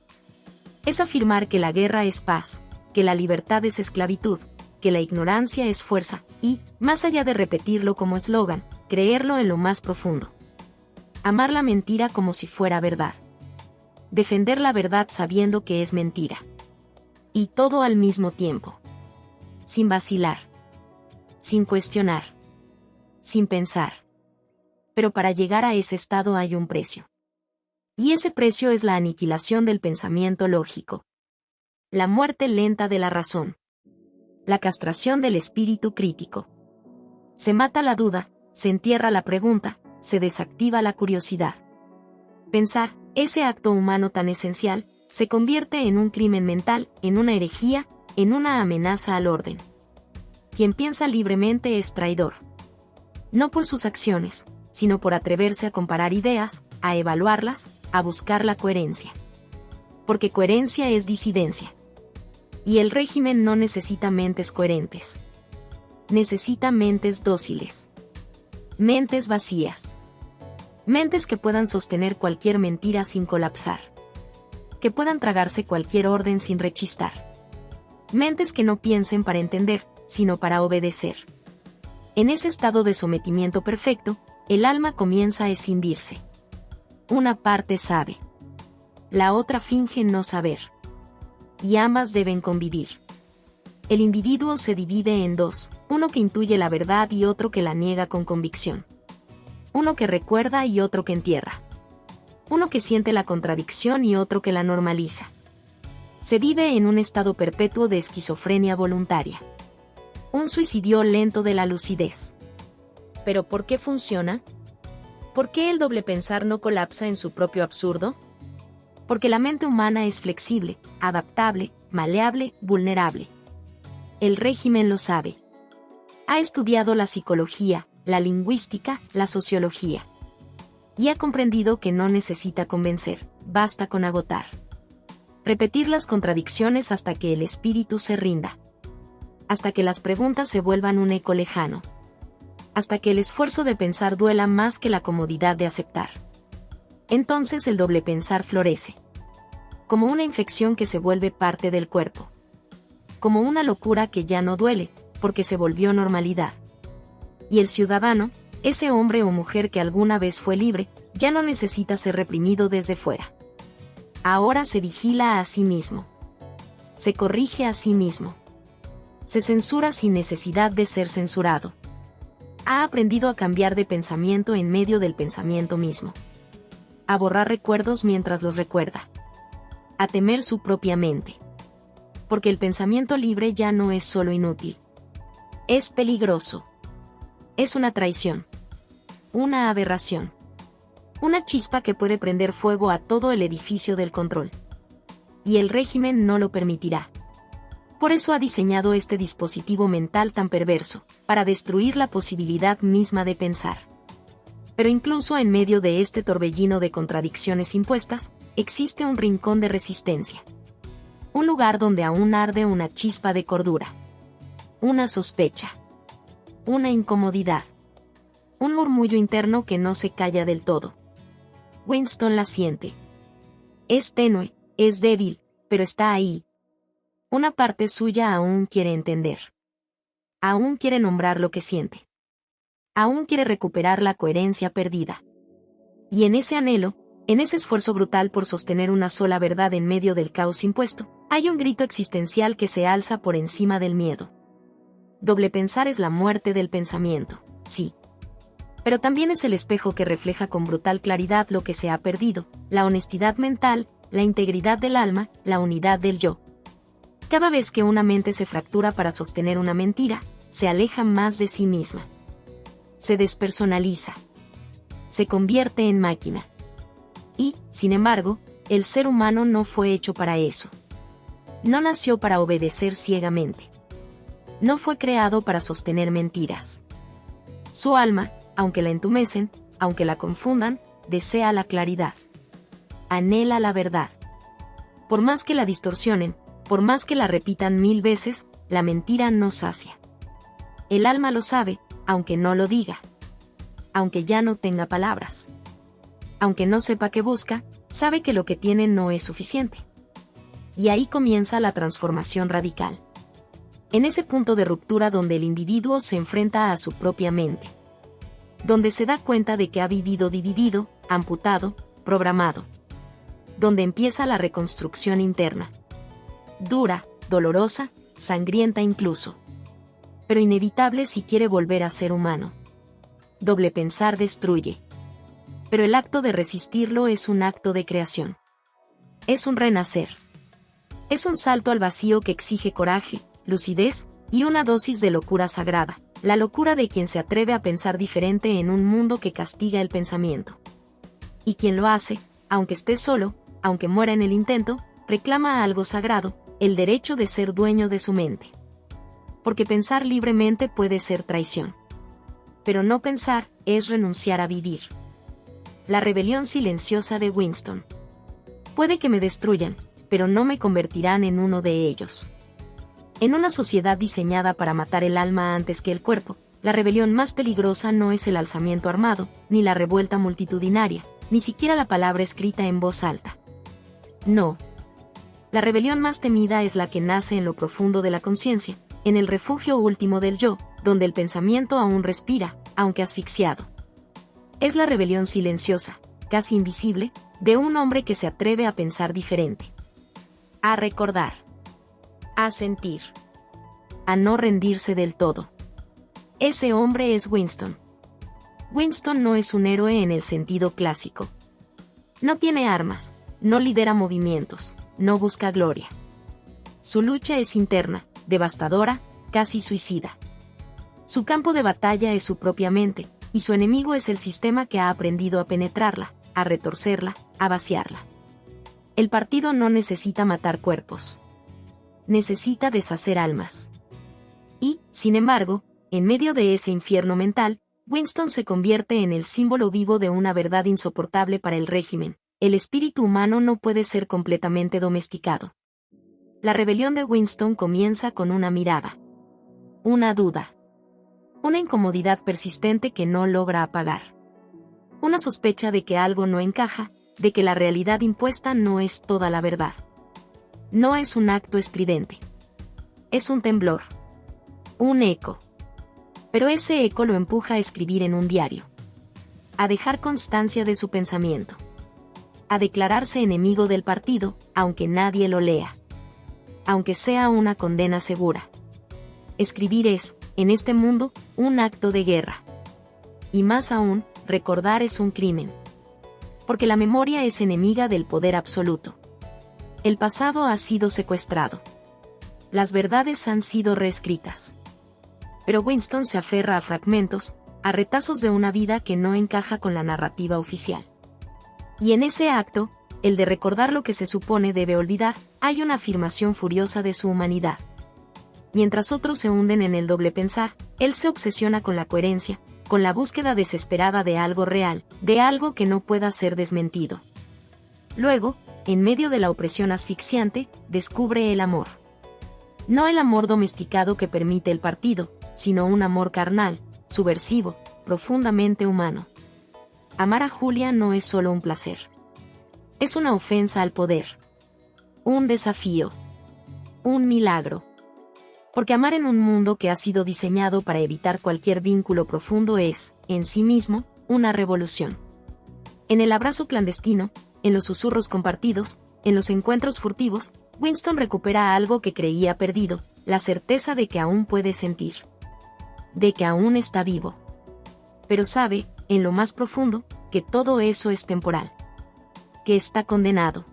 Es afirmar que la guerra es paz, que la libertad es esclavitud, que la ignorancia es fuerza, y, más allá de repetirlo como eslogan, creerlo en lo más profundo. Amar la mentira como si fuera verdad. Defender la verdad sabiendo que es mentira. Y todo al mismo tiempo. Sin vacilar. Sin cuestionar. Sin pensar. Pero para llegar a ese estado hay un precio. Y ese precio es la aniquilación del pensamiento lógico. La muerte lenta de la razón. La castración del espíritu crítico. Se mata la duda, se entierra la pregunta, se desactiva la curiosidad. Pensar, ese acto humano tan esencial, se convierte en un crimen mental, en una herejía, en una amenaza al orden. Quien piensa libremente es traidor. No por sus acciones, sino por atreverse a comparar ideas, a evaluarlas, a buscar la coherencia. Porque coherencia es disidencia. Y el régimen no necesita mentes coherentes. Necesita mentes dóciles. Mentes vacías. Mentes que puedan sostener cualquier mentira sin colapsar. Que puedan tragarse cualquier orden sin rechistar. Mentes que no piensen para entender, sino para obedecer. En ese estado de sometimiento perfecto, el alma comienza a escindirse. Una parte sabe. La otra finge no saber. Y ambas deben convivir. El individuo se divide en dos, uno que intuye la verdad y otro que la niega con convicción. Uno que recuerda y otro que entierra. Uno que siente la contradicción y otro que la normaliza. Se vive en un estado perpetuo de esquizofrenia voluntaria. Un suicidio lento de la lucidez. ¿Pero por qué funciona? ¿Por qué el doble pensar no colapsa en su propio absurdo? Porque la mente humana es flexible, adaptable, maleable, vulnerable. El régimen lo sabe. Ha estudiado la psicología, la lingüística, la sociología. Y ha comprendido que no necesita convencer, basta con agotar. Repetir las contradicciones hasta que el espíritu se rinda. Hasta que las preguntas se vuelvan un eco lejano. Hasta que el esfuerzo de pensar duela más que la comodidad de aceptar. Entonces el doble pensar florece. Como una infección que se vuelve parte del cuerpo. Como una locura que ya no duele, porque se volvió normalidad. Y el ciudadano, ese hombre o mujer que alguna vez fue libre, ya no necesita ser reprimido desde fuera. Ahora se vigila a sí mismo. Se corrige a sí mismo. Se censura sin necesidad de ser censurado. Ha aprendido a cambiar de pensamiento en medio del pensamiento mismo. A borrar recuerdos mientras los recuerda. A temer su propia mente. Porque el pensamiento libre ya no es solo inútil. Es peligroso. Es una traición. Una aberración. Una chispa que puede prender fuego a todo el edificio del control. Y el régimen no lo permitirá. Por eso ha diseñado este dispositivo mental tan perverso, para destruir la posibilidad misma de pensar. Pero incluso en medio de este torbellino de contradicciones impuestas, existe un rincón de resistencia. Un lugar donde aún arde una chispa de cordura. una sospecha, una incomodidad, un murmullo interno que no se calla del todo. Winston la siente. Es tenue, es débil, pero está ahí. Una parte suya aún quiere entender. Aún quiere nombrar lo que siente. Aún quiere recuperar la coherencia perdida. Y en ese anhelo, en ese esfuerzo brutal por sostener una sola verdad en medio del caos impuesto, hay un grito existencial que se alza por encima del miedo. Doble pensar es la muerte del pensamiento, sí. Pero también es el espejo que refleja con brutal claridad lo que se ha perdido, la honestidad mental, la integridad del alma, la unidad del yo. Cada vez que una mente se fractura para sostener una mentira, se aleja más de sí misma. Se despersonaliza. Se convierte en máquina. Y, sin embargo, el ser humano no fue hecho para eso. No nació para obedecer ciegamente. No fue creado para sostener mentiras. Su alma, aunque la entumecen, aunque la confundan, desea la claridad. Anhela la verdad. Por más que la distorsionen, por más que la repitan 1000 veces, la mentira no sacia. El alma lo sabe, aunque no lo diga. Aunque ya no tenga palabras. Aunque no sepa qué busca, sabe que lo que tiene no es suficiente. Y ahí comienza la transformación radical. En ese punto de ruptura donde el individuo se enfrenta a su propia mente. Donde se da cuenta de que ha vivido dividido, amputado, programado. Donde empieza la reconstrucción interna. Dura, dolorosa, sangrienta incluso. Pero inevitable si quiere volver a ser humano. Doble pensar destruye. Pero el acto de resistirlo es un acto de creación. Es un renacer. Es un salto al vacío que exige coraje, lucidez y una dosis de locura sagrada, la locura de quien se atreve a pensar diferente en un mundo que castiga el pensamiento. Y quien lo hace, aunque esté solo, aunque muera en el intento, reclama algo sagrado, el derecho de ser dueño de su mente. Porque pensar libremente puede ser traición. Pero no pensar es renunciar a vivir. La rebelión silenciosa de Winston. Puede que me destruyan, pero no me convertirán en uno de ellos. En una sociedad diseñada para matar el alma antes que el cuerpo, la rebelión más peligrosa no es el alzamiento armado, ni la revuelta multitudinaria, ni siquiera la palabra escrita en voz alta. No. La rebelión más temida es la que nace en lo profundo de la conciencia, en el refugio último del yo, donde el pensamiento aún respira, aunque asfixiado. Es la rebelión silenciosa, casi invisible, de un hombre que se atreve a pensar diferente. A recordar. A sentir. A no rendirse del todo. Ese hombre es Winston. Winston no es un héroe en el sentido clásico. No tiene armas, no lidera movimientos, no busca gloria. Su lucha es interna, devastadora, casi suicida. Su campo de batalla es su propia mente, y su enemigo es el sistema que ha aprendido a penetrarla, a retorcerla, a vaciarla. El partido no necesita matar cuerpos. Necesita deshacer almas. Y, sin embargo, en medio de ese infierno mental, Winston se convierte en el símbolo vivo de una verdad insoportable para el régimen: el espíritu humano no puede ser completamente domesticado. La rebelión de Winston comienza con una mirada. Una duda. Una incomodidad persistente que no logra apagar. Una sospecha de que algo no encaja, de que la realidad impuesta no es toda la verdad. No es un acto estridente. Es un temblor. Un eco. Pero ese eco lo empuja a escribir en un diario. A dejar constancia de su pensamiento. A declararse enemigo del partido, aunque nadie lo lea. Aunque sea una condena segura. Escribir es, en este mundo, un acto de guerra. Y más aún, recordar es un crimen. Porque la memoria es enemiga del poder absoluto. El pasado ha sido secuestrado. Las verdades han sido reescritas. Pero Winston se aferra a fragmentos, a retazos de una vida que no encaja con la narrativa oficial. Y en ese acto, el de recordar lo que se supone debe olvidar, hay una afirmación furiosa de su humanidad. Mientras otros se hunden en el doble pensar, él se obsesiona con la coherencia, con la búsqueda desesperada de algo real, de algo que no pueda ser desmentido. Luego, en medio de la opresión asfixiante, descubre el amor. No el amor domesticado que permite el partido, sino un amor carnal, subversivo, profundamente humano. Amar a Julia no es solo un placer. Es una ofensa al poder. Un desafío. Un milagro. Porque amar en un mundo que ha sido diseñado para evitar cualquier vínculo profundo es, en sí mismo, una revolución. En el abrazo clandestino, en los susurros compartidos, en los encuentros furtivos, Winston recupera algo que creía perdido, la certeza de que aún puede sentir. De que aún está vivo. Pero sabe, en lo más profundo, que todo eso es temporal. Que está condenado.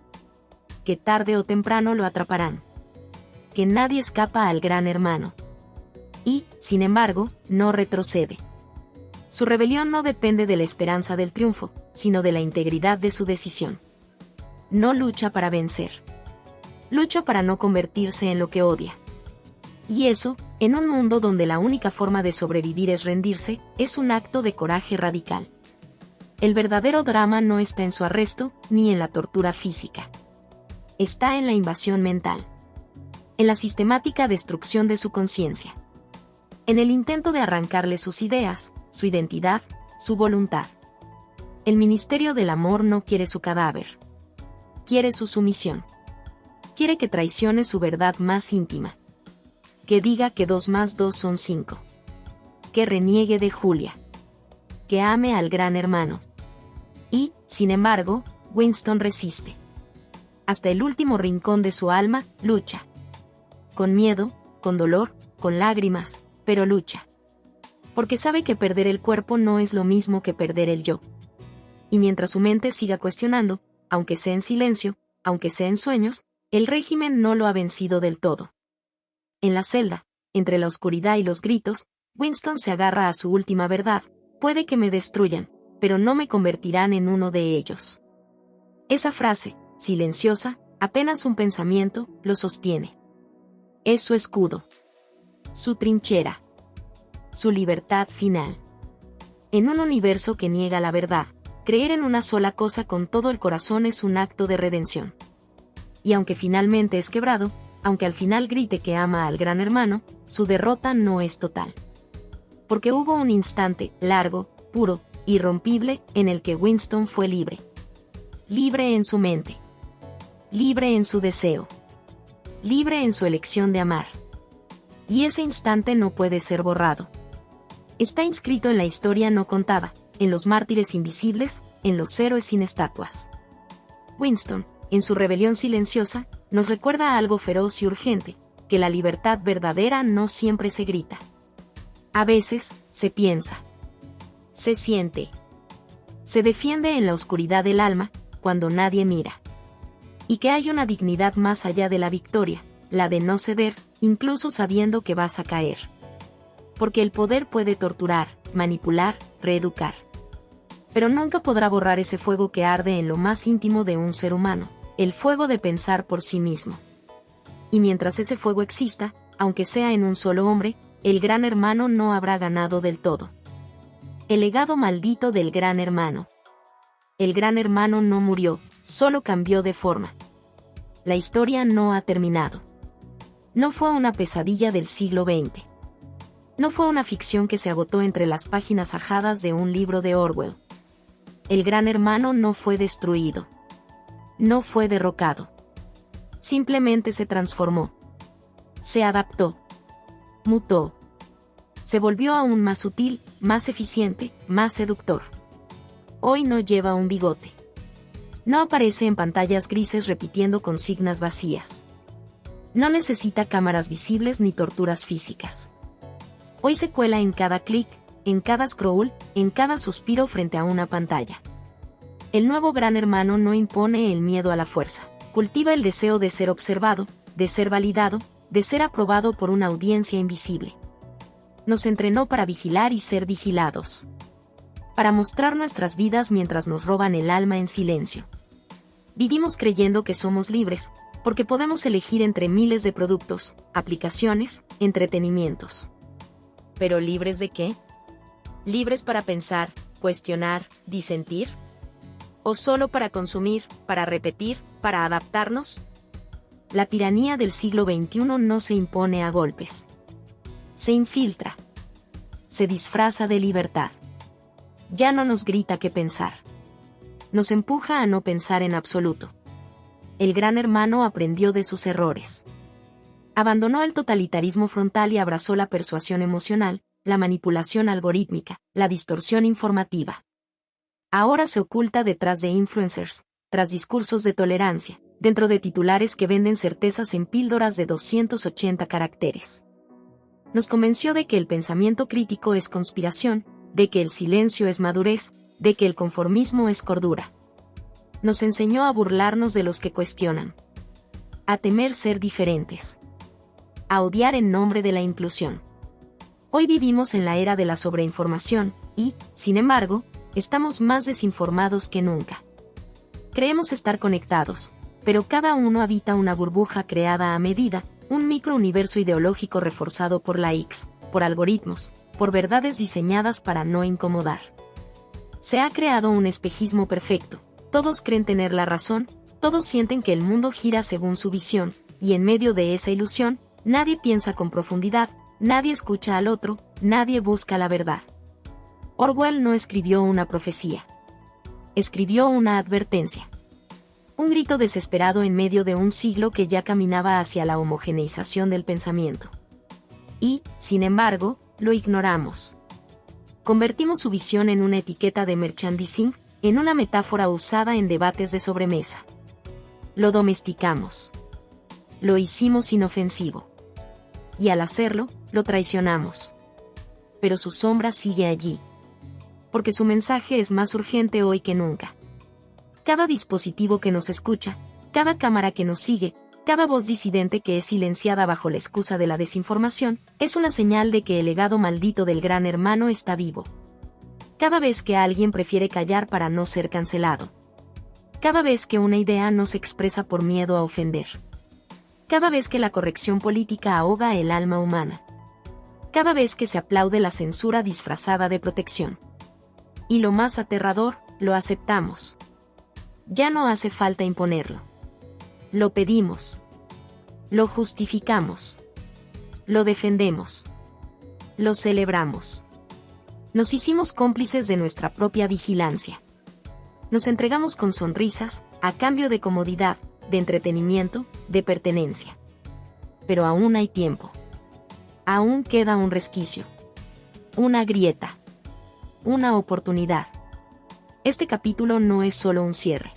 Que tarde o temprano lo atraparán. Que nadie escapa al gran hermano. Y, sin embargo, no retrocede. Su rebelión no depende de la esperanza del triunfo, sino de la integridad de su decisión. No lucha para vencer. Lucha para no convertirse en lo que odia. Y eso, en un mundo donde la única forma de sobrevivir es rendirse, es un acto de coraje radical. El verdadero drama no está en su arresto, ni en la tortura física. Está en la invasión mental. En la sistemática destrucción de su conciencia. En el intento de arrancarle sus ideas, su identidad, su voluntad. El ministerio del amor no quiere su cadáver. Quiere su sumisión. Quiere que traicione su verdad más íntima. Que diga que 2 más 2 son 5. Que reniegue de Julia. Que ame al gran hermano. Y, sin embargo, Winston resiste. Hasta el último rincón de su alma, lucha. Con miedo, con dolor, con lágrimas, pero lucha. Porque sabe que perder el cuerpo no es lo mismo que perder el yo. Y mientras su mente siga cuestionando, aunque sea en silencio, aunque sea en sueños, el régimen no lo ha vencido del todo. En la celda, entre la oscuridad y los gritos, Winston se agarra a su última verdad: puede que me destruyan, pero no me convertirán en uno de ellos. Esa frase, silenciosa, apenas un pensamiento, lo sostiene. Es su escudo. Su trinchera. Su libertad final. En un universo que niega la verdad, creer en una sola cosa con todo el corazón es un acto de redención. Y aunque finalmente es quebrado, aunque al final grite que ama al gran hermano, su derrota no es total. Porque hubo un instante, largo, puro, irrompible, en el que Winston fue libre. Libre en su mente. Libre en su deseo. Libre en su elección de amar. Y ese instante no puede ser borrado. Está inscrito en la historia no contada, en los mártires invisibles, en los héroes sin estatuas. Winston, en su rebelión silenciosa, nos recuerda algo feroz y urgente, que la libertad verdadera no siempre se grita. A veces, se piensa. Se siente. Se defiende en la oscuridad del alma, cuando nadie mira. Y que hay una dignidad más allá de la victoria, la de no ceder, incluso sabiendo que vas a caer. Porque el poder puede torturar, manipular, reeducar. Pero nunca podrá borrar ese fuego que arde en lo más íntimo de un ser humano, el fuego de pensar por sí mismo. Y mientras ese fuego exista, aunque sea en un solo hombre, el gran hermano no habrá ganado del todo. El legado maldito del gran hermano. El gran hermano no murió, solo cambió de forma. La historia no ha terminado. No fue una pesadilla del siglo XX. No fue una ficción que se agotó entre las páginas ajadas de un libro de Orwell. El gran hermano no fue destruido. No fue derrocado. Simplemente se transformó. Se adaptó. Mutó. Se volvió aún más sutil, más eficiente, más seductor. Hoy no lleva un bigote. No aparece en pantallas grises repitiendo consignas vacías. No necesita cámaras visibles ni torturas físicas. Hoy se cuela en cada clic, en cada scroll, en cada suspiro frente a una pantalla. El nuevo gran hermano no impone el miedo a la fuerza. Cultiva el deseo de ser observado, de ser validado, de ser aprobado por una audiencia invisible. Nos entrenó para vigilar y ser vigilados. Para mostrar nuestras vidas mientras nos roban el alma en silencio. Vivimos creyendo que somos libres, porque podemos elegir entre miles de productos, aplicaciones, entretenimientos. ¿Pero libres de qué? ¿Libres para pensar, cuestionar, disentir? ¿O solo para consumir, para repetir, para adaptarnos? la tiranía del siglo XXI no se impone a golpes. Se infiltra. Se disfraza de libertad. Ya no nos grita qué pensar. Nos empuja a no pensar en absoluto. El Gran Hermano aprendió de sus errores. Abandonó el totalitarismo frontal y abrazó la persuasión emocional, la manipulación algorítmica, la distorsión informativa. Ahora se oculta detrás de influencers, tras discursos de tolerancia, dentro de titulares que venden certezas en píldoras de 280 caracteres. Nos convenció de que el pensamiento crítico es conspiración, de que el silencio es madurez, de que el conformismo es cordura. Nos enseñó a burlarnos de los que cuestionan, a temer ser diferentes, a odiar en nombre de la inclusión. Hoy vivimos en la era de la sobreinformación y, sin embargo, estamos más desinformados que nunca. Creemos estar conectados, pero cada uno habita una burbuja creada a medida, un microuniverso ideológico reforzado por likes, por algoritmos, por verdades diseñadas para no incomodar. Se ha creado un espejismo perfecto, todos creen tener la razón, todos sienten que el mundo gira según su visión, y en medio de esa ilusión, nadie piensa con profundidad, nadie escucha al otro, nadie busca la verdad. Orwell no escribió una profecía. Escribió una advertencia. Un grito desesperado en medio de un siglo que ya caminaba hacia la homogeneización del pensamiento. Y, sin embargo, lo ignoramos. Convertimos su visión en una etiqueta de merchandising, en una metáfora usada en debates de sobremesa. Lo domesticamos. Lo hicimos inofensivo. Y al hacerlo, lo traicionamos. Pero su sombra sigue allí. Porque su mensaje es más urgente hoy que nunca. Cada dispositivo que nos escucha, cada cámara que nos sigue, cada voz disidente que es silenciada bajo la excusa de la desinformación, es una señal de que el legado maldito del Gran Hermano está vivo. Cada vez que alguien prefiere callar para no ser cancelado. Cada vez que una idea no se expresa por miedo a ofender. Cada vez que la corrección política ahoga el alma humana. Cada vez que se aplaude la censura disfrazada de protección. Y lo más aterrador, lo aceptamos. Ya no hace falta imponerlo. Lo pedimos. Lo justificamos. Lo defendemos. Lo celebramos. Nos hicimos cómplices de nuestra propia vigilancia. Nos entregamos con sonrisas, a cambio de comodidad, de entretenimiento, de pertenencia. Pero aún hay tiempo. Aún queda un resquicio. Una grieta. Una oportunidad. Este capítulo no es solo un cierre.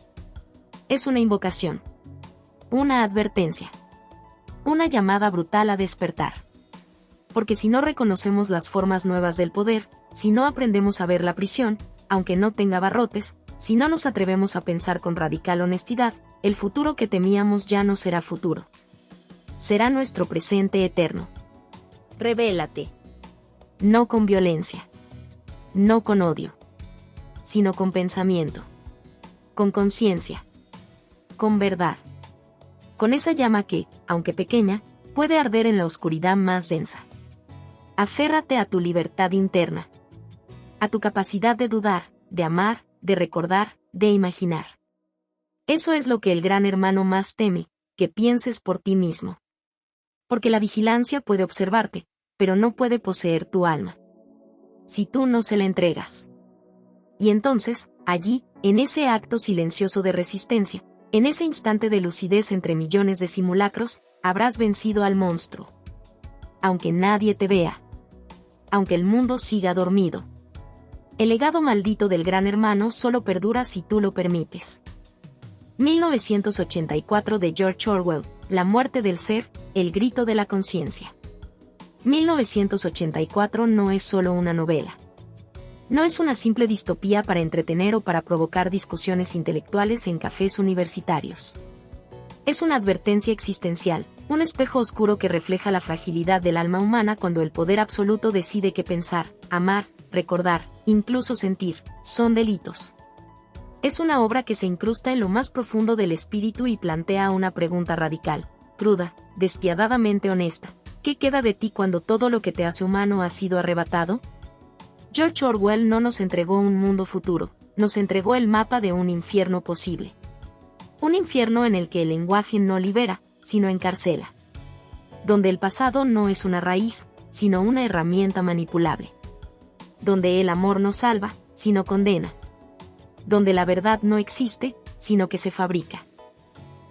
Es una invocación. Una advertencia. Una llamada brutal a despertar. Porque si no reconocemos las formas nuevas del poder, si no aprendemos a ver la prisión, aunque no tenga barrotes, si no nos atrevemos a pensar con radical honestidad, el futuro que temíamos ya no será futuro. Será nuestro presente eterno. Revélate. No con violencia. No con odio. Sino con pensamiento. Con conciencia. Con verdad. Con esa llama que, aunque pequeña, puede arder en la oscuridad más densa. Aférrate a tu libertad interna. A tu capacidad de dudar, de amar, de recordar, de imaginar. Eso es lo que el Gran Hermano más teme, que pienses por ti mismo. Porque la vigilancia puede observarte, pero no puede poseer tu alma. Si tú no se la entregas. Y entonces, allí, en ese acto silencioso de resistencia, en ese instante de lucidez entre millones de simulacros, habrás vencido al monstruo. Aunque nadie te vea. Aunque el mundo siga dormido. El legado maldito del Gran Hermano solo perdura si tú lo permites. 1984 de George Orwell, La muerte del ser, el grito de la conciencia. 1984 no es solo una novela. No es una simple distopía para entretener o para provocar discusiones intelectuales en cafés universitarios. Es una advertencia existencial, un espejo oscuro que refleja la fragilidad del alma humana cuando el poder absoluto decide que pensar, amar, recordar, incluso sentir, son delitos. Es una obra que se incrusta en lo más profundo del espíritu y plantea una pregunta radical, cruda, despiadadamente honesta. ¿Qué queda de ti cuando todo lo que te hace humano ha sido arrebatado? George Orwell no nos entregó un mundo futuro, nos entregó el mapa de un infierno posible. Un infierno en el que el lenguaje no libera, sino encarcela. Donde el pasado no es una raíz, sino una herramienta manipulable. Donde el amor no salva, sino condena. Donde la verdad no existe, sino que se fabrica.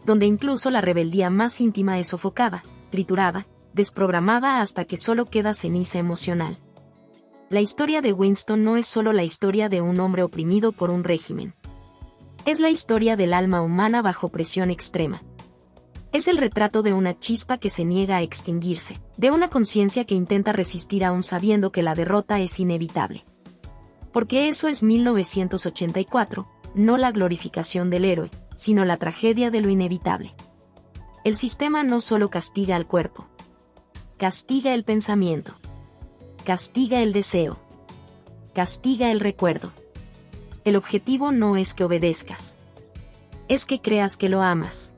Donde incluso la rebeldía más íntima es sofocada, triturada, desprogramada hasta que solo queda ceniza emocional. La historia de Winston no es solo la historia de un hombre oprimido por un régimen. Es la historia del alma humana bajo presión extrema. Es el retrato de una chispa que se niega a extinguirse, de una conciencia que intenta resistir aún sabiendo que la derrota es inevitable. Porque eso es 1984, no la glorificación del héroe, sino la tragedia de lo inevitable. El sistema no solo castiga al cuerpo, castiga el pensamiento, castiga el deseo, castiga el recuerdo. El objetivo no es que obedezcas, es que creas que lo amas.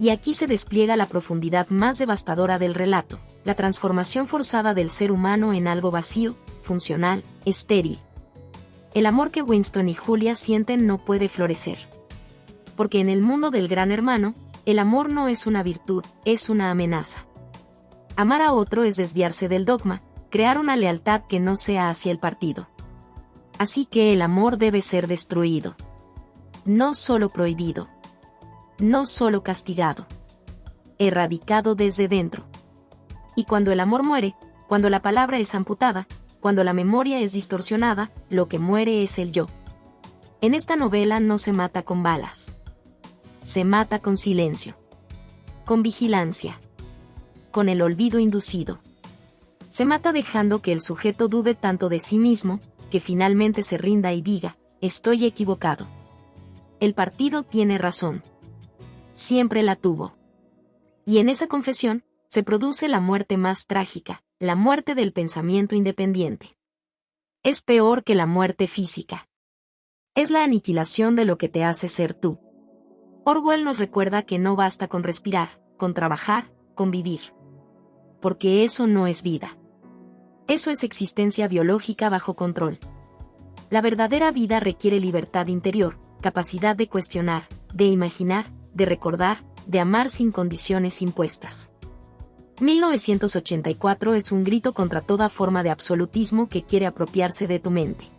Y aquí se despliega la profundidad más devastadora del relato, la transformación forzada del ser humano en algo vacío, funcional, estéril. El amor que Winston y Julia sienten no puede florecer. Porque en el mundo del Gran Hermano, el amor no es una virtud, es una amenaza. Amar a otro es desviarse del dogma, crear una lealtad que no sea hacia el partido. Así que el amor debe ser destruido. No solo prohibido. No solo castigado. Erradicado desde dentro. Y cuando el amor muere, cuando la palabra es amputada, cuando la memoria es distorsionada, lo que muere es el yo. En esta novela no se mata con balas. Se mata con silencio. Con vigilancia. Con el olvido inducido. Se mata dejando que el sujeto dude tanto de sí mismo, que finalmente se rinda y diga, estoy equivocado. El partido tiene razón. Siempre la tuvo. Y en esa confesión, se produce la muerte más trágica, la muerte del pensamiento independiente. Es peor que la muerte física. Es la aniquilación de lo que te hace ser tú. Orwell nos recuerda que no basta con respirar, con trabajar, con vivir. Porque eso no es vida. Eso es existencia biológica bajo control. La verdadera vida requiere libertad interior, capacidad de cuestionar, de imaginar, de recordar, de amar sin condiciones impuestas. 1984 es un grito contra toda forma de absolutismo que quiere apropiarse de tu mente.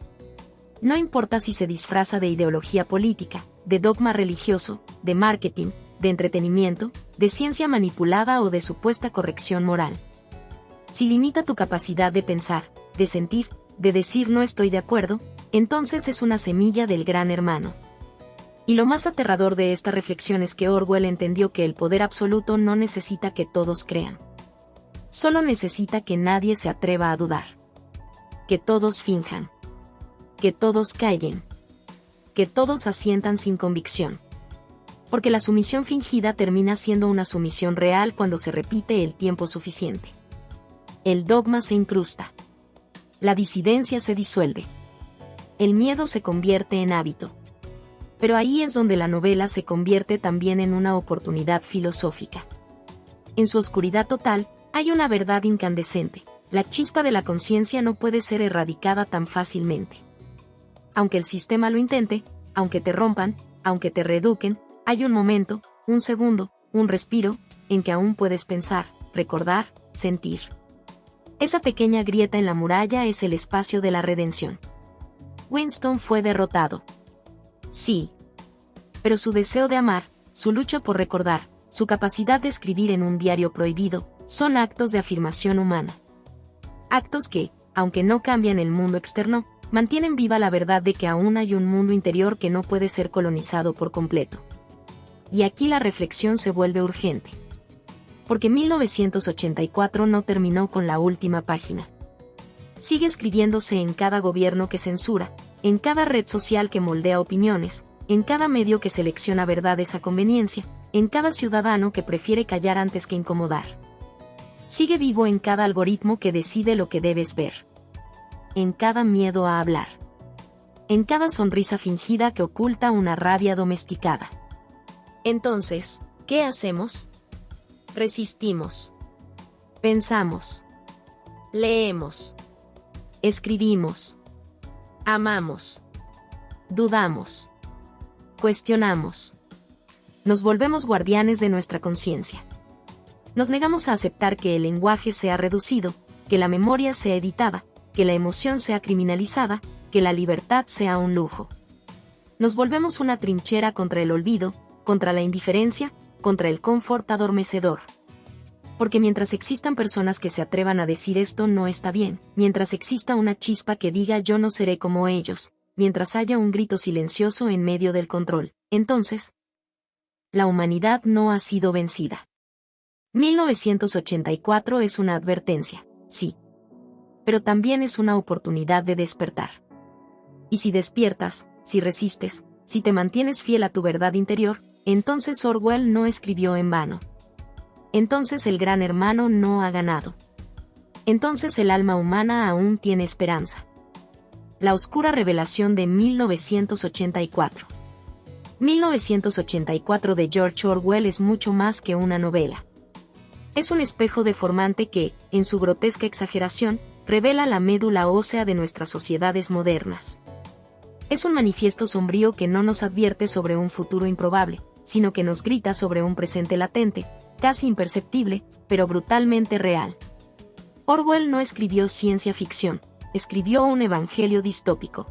No importa si se disfraza de ideología política, de dogma religioso, de marketing, de entretenimiento, de ciencia manipulada o de supuesta corrección moral. Si limita tu capacidad de pensar, de sentir, de decir no estoy de acuerdo, entonces es una semilla del Gran Hermano. Y lo más aterrador de esta reflexión es que Orwell entendió que el poder absoluto no necesita que todos crean. Solo necesita que nadie se atreva a dudar. Que todos finjan. Que todos callen. Que todos asientan sin convicción. Porque la sumisión fingida termina siendo una sumisión real cuando se repite el tiempo suficiente. El dogma se incrusta. La disidencia se disuelve. El miedo se convierte en hábito. Pero ahí es donde la novela se convierte también en una oportunidad filosófica. En su oscuridad total, hay una verdad incandescente. La chispa de la conciencia no puede ser erradicada tan fácilmente. Aunque el sistema lo intente, aunque te rompan, aunque te reeduquen, hay un momento, un segundo, un respiro, en que aún puedes pensar, recordar, sentir. Esa pequeña grieta en la muralla es el espacio de la redención. Winston fue derrotado. Sí. Pero su deseo de amar, su lucha por recordar, su capacidad de escribir en un diario prohibido, son actos de afirmación humana. Actos que, aunque no cambian el mundo externo, mantienen viva la verdad de que aún hay un mundo interior que no puede ser colonizado por completo. Y aquí la reflexión se vuelve urgente. Porque 1984 no terminó con la última página. Sigue escribiéndose en cada gobierno que censura, en cada red social que moldea opiniones, en cada medio que selecciona verdades a conveniencia, en cada ciudadano que prefiere callar antes que incomodar. Sigue vivo en cada algoritmo que decide lo que debes ver. En cada miedo a hablar. En cada sonrisa fingida que oculta una rabia domesticada. Entonces, ¿qué hacemos? Resistimos. Pensamos. Leemos. Escribimos. Amamos. Dudamos. Cuestionamos. Nos volvemos guardianes de nuestra conciencia. Nos negamos a aceptar que el lenguaje sea reducido, que la memoria sea editada, que la emoción sea criminalizada, que la libertad sea un lujo. Nos volvemos una trinchera contra el olvido, contra la indiferencia, contra el confort adormecedor. Porque mientras existan personas que se atrevan a decir esto no está bien, mientras exista una chispa que diga yo no seré como ellos, mientras haya un grito silencioso en medio del control, entonces, la humanidad no ha sido vencida. 1984 es una advertencia, sí. Pero también es una oportunidad de despertar. Y si despiertas, si resistes, si te mantienes fiel a tu verdad interior, entonces Orwell no escribió en vano. Entonces el gran hermano no ha ganado. Entonces el alma humana aún tiene esperanza. La oscura revelación de 1984. 1984 de George Orwell es mucho más que una novela. Es un espejo deformante que, en su grotesca exageración, revela la médula ósea de nuestras sociedades modernas. Es un manifiesto sombrío que no nos advierte sobre un futuro improbable, sino que nos grita sobre un presente latente, casi imperceptible, pero brutalmente real. Orwell no escribió ciencia ficción, escribió un evangelio distópico.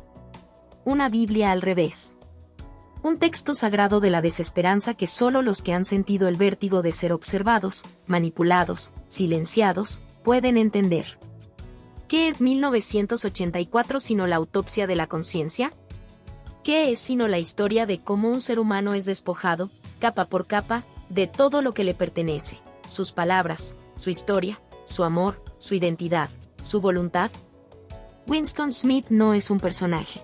Una Biblia al revés. Un texto sagrado de la desesperanza que solo los que han sentido el vértigo de ser observados, manipulados, silenciados, pueden entender. ¿Qué es 1984 sino la autopsia de la conciencia? ¿Qué es sino la historia de cómo un ser humano es despojado, capa por capa, de todo lo que le pertenece, sus palabras, su historia, su amor, su identidad, su voluntad? Winston Smith no es un personaje.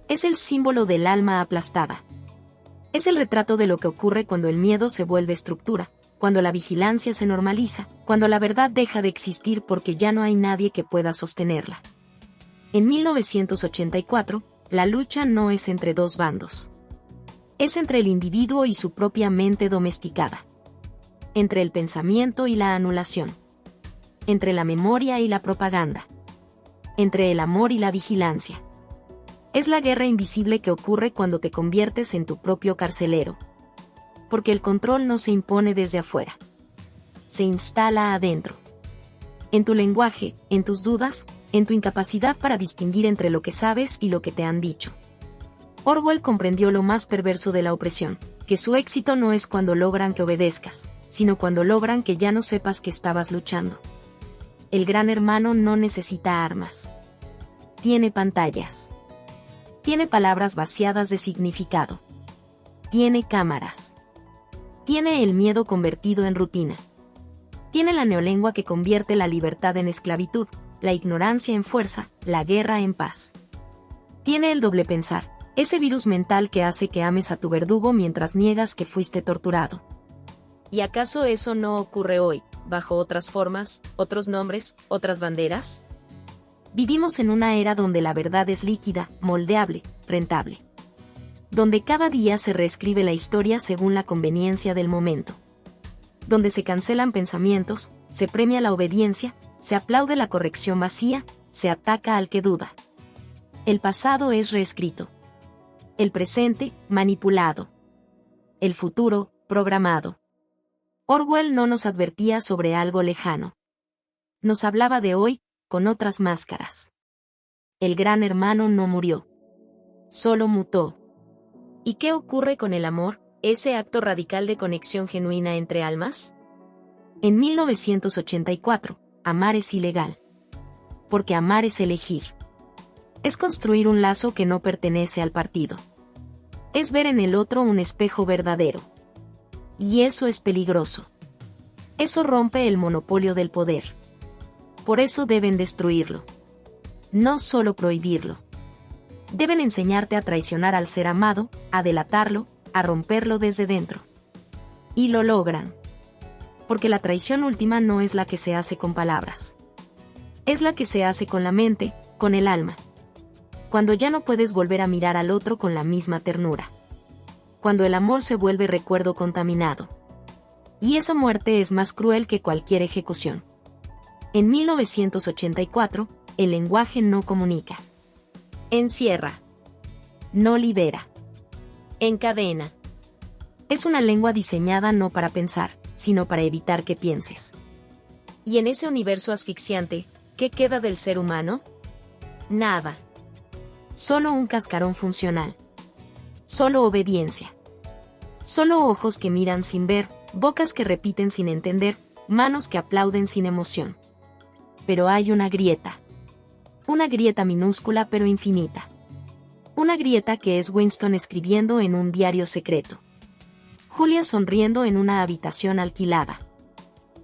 Es el símbolo del alma aplastada. Es el retrato de lo que ocurre cuando el miedo se vuelve estructura, cuando la vigilancia se normaliza, cuando la verdad deja de existir porque ya no hay nadie que pueda sostenerla. En 1984, la lucha no es entre dos bandos. Es entre el individuo y su propia mente domesticada. Entre el pensamiento y la anulación. Entre la memoria y la propaganda. Entre el amor y la vigilancia. Es la guerra invisible que ocurre cuando te conviertes en tu propio carcelero. Porque el control no se impone desde afuera. Se instala adentro. En tu lenguaje, en tus dudas, en tu incapacidad para distinguir entre lo que sabes y lo que te han dicho. Orwell comprendió lo más perverso de la opresión, que su éxito no es cuando logran que obedezcas, sino cuando logran que ya no sepas que estabas luchando. El gran hermano no necesita armas. Tiene pantallas. Tiene palabras vaciadas de significado. Tiene cámaras. Tiene el miedo convertido en rutina. Tiene la neolengua que convierte la libertad en esclavitud, la ignorancia en fuerza, la guerra en paz. Tiene el doble pensar, ese virus mental que hace que ames a tu verdugo mientras niegas que fuiste torturado. ¿Y acaso eso no ocurre hoy, bajo otras formas, otros nombres, otras banderas? Vivimos en una era donde la verdad es líquida, moldeable, rentable. Donde cada día se reescribe la historia según la conveniencia del momento. Donde se cancelan pensamientos, se premia la obediencia, se aplaude la corrección vacía, se ataca al que duda. El pasado es reescrito. El presente, manipulado. El futuro, programado. Orwell no nos advertía sobre algo lejano. Nos hablaba de hoy, con otras máscaras. El gran hermano no murió. Solo mutó. ¿Y qué ocurre con el amor, ese acto radical de conexión genuina entre almas? En 1984, amar es ilegal. Porque amar es elegir. Es construir un lazo que no pertenece al partido. Es ver en el otro un espejo verdadero. Y eso es peligroso. Eso rompe el monopolio del poder. Por eso deben destruirlo. No solo prohibirlo. Deben enseñarte a traicionar al ser amado, a delatarlo, a romperlo desde dentro. Y lo logran. Porque la traición última no es la que se hace con palabras. Es la que se hace con la mente, con el alma. Cuando ya no puedes volver a mirar al otro con la misma ternura. Cuando el amor se vuelve recuerdo contaminado. Y esa muerte es más cruel que cualquier ejecución. En 1984, el lenguaje no comunica. Encierra. No libera. Encadena. Es una lengua diseñada no para pensar, sino para evitar que pienses. Y en ese universo asfixiante, ¿qué queda del ser humano? Nada. Solo un cascarón funcional. Solo obediencia. Solo ojos que miran sin ver, bocas que repiten sin entender, manos que aplauden sin emoción. Pero hay una grieta. Una grieta minúscula pero infinita. Una grieta que es Winston escribiendo en un diario secreto. Julia sonriendo en una habitación alquilada.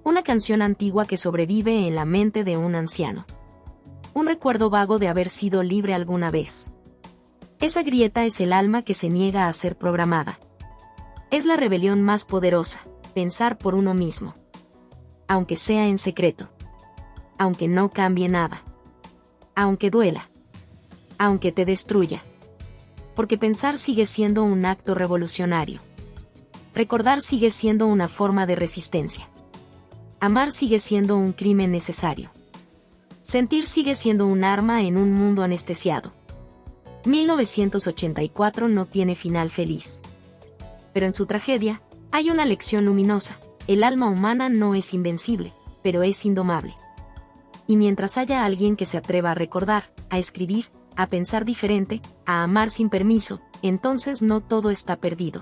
Una canción antigua que sobrevive en la mente de un anciano. Un recuerdo vago de haber sido libre alguna vez. Esa grieta es el alma que se niega a ser programada. Es la rebelión más poderosa, pensar por uno mismo. Aunque sea en secreto. Aunque no cambie nada. Aunque duela. Aunque te destruya. Porque pensar sigue siendo un acto revolucionario. Recordar sigue siendo una forma de resistencia. Amar sigue siendo un crimen necesario. Sentir sigue siendo un arma en un mundo anestesiado. 1984 no tiene final feliz. Pero en su tragedia, hay una lección luminosa. El alma humana no es invencible, pero es indomable. Y mientras haya alguien que se atreva a recordar, a escribir, a pensar diferente, a amar sin permiso, entonces no todo está perdido.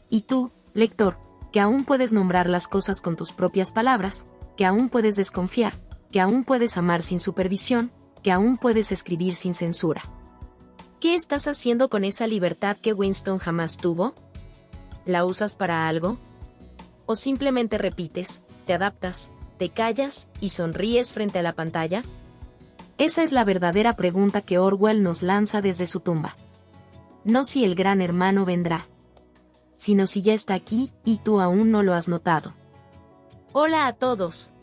Y tú, lector, que aún puedes nombrar las cosas con tus propias palabras, que aún puedes desconfiar, que aún puedes amar sin supervisión, que aún puedes escribir sin censura. ¿Qué estás haciendo con esa libertad que Winston jamás tuvo? ¿La usas para algo? ¿O simplemente repites, te adaptas, te callas y sonríes frente a la pantalla? Esa es la verdadera pregunta que Orwell nos lanza desde su tumba. No si el gran hermano vendrá, sino si ya está aquí y tú aún no lo has notado. Hola a todos.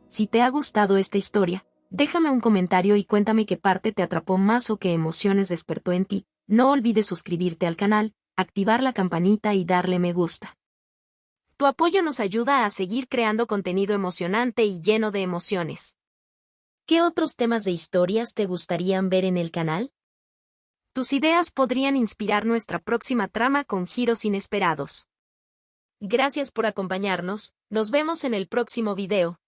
Si te ha gustado esta historia, déjame un comentario y cuéntame qué parte te atrapó más o qué emociones despertó en ti. No olvides suscribirte al canal, activar la campanita y darle me gusta. Tu apoyo nos ayuda a seguir creando contenido emocionante y lleno de emociones. ¿Qué otros temas de historias te gustarían ver en el canal? Tus ideas podrían inspirar nuestra próxima trama con giros inesperados. Gracias por acompañarnos, nos vemos en el próximo video.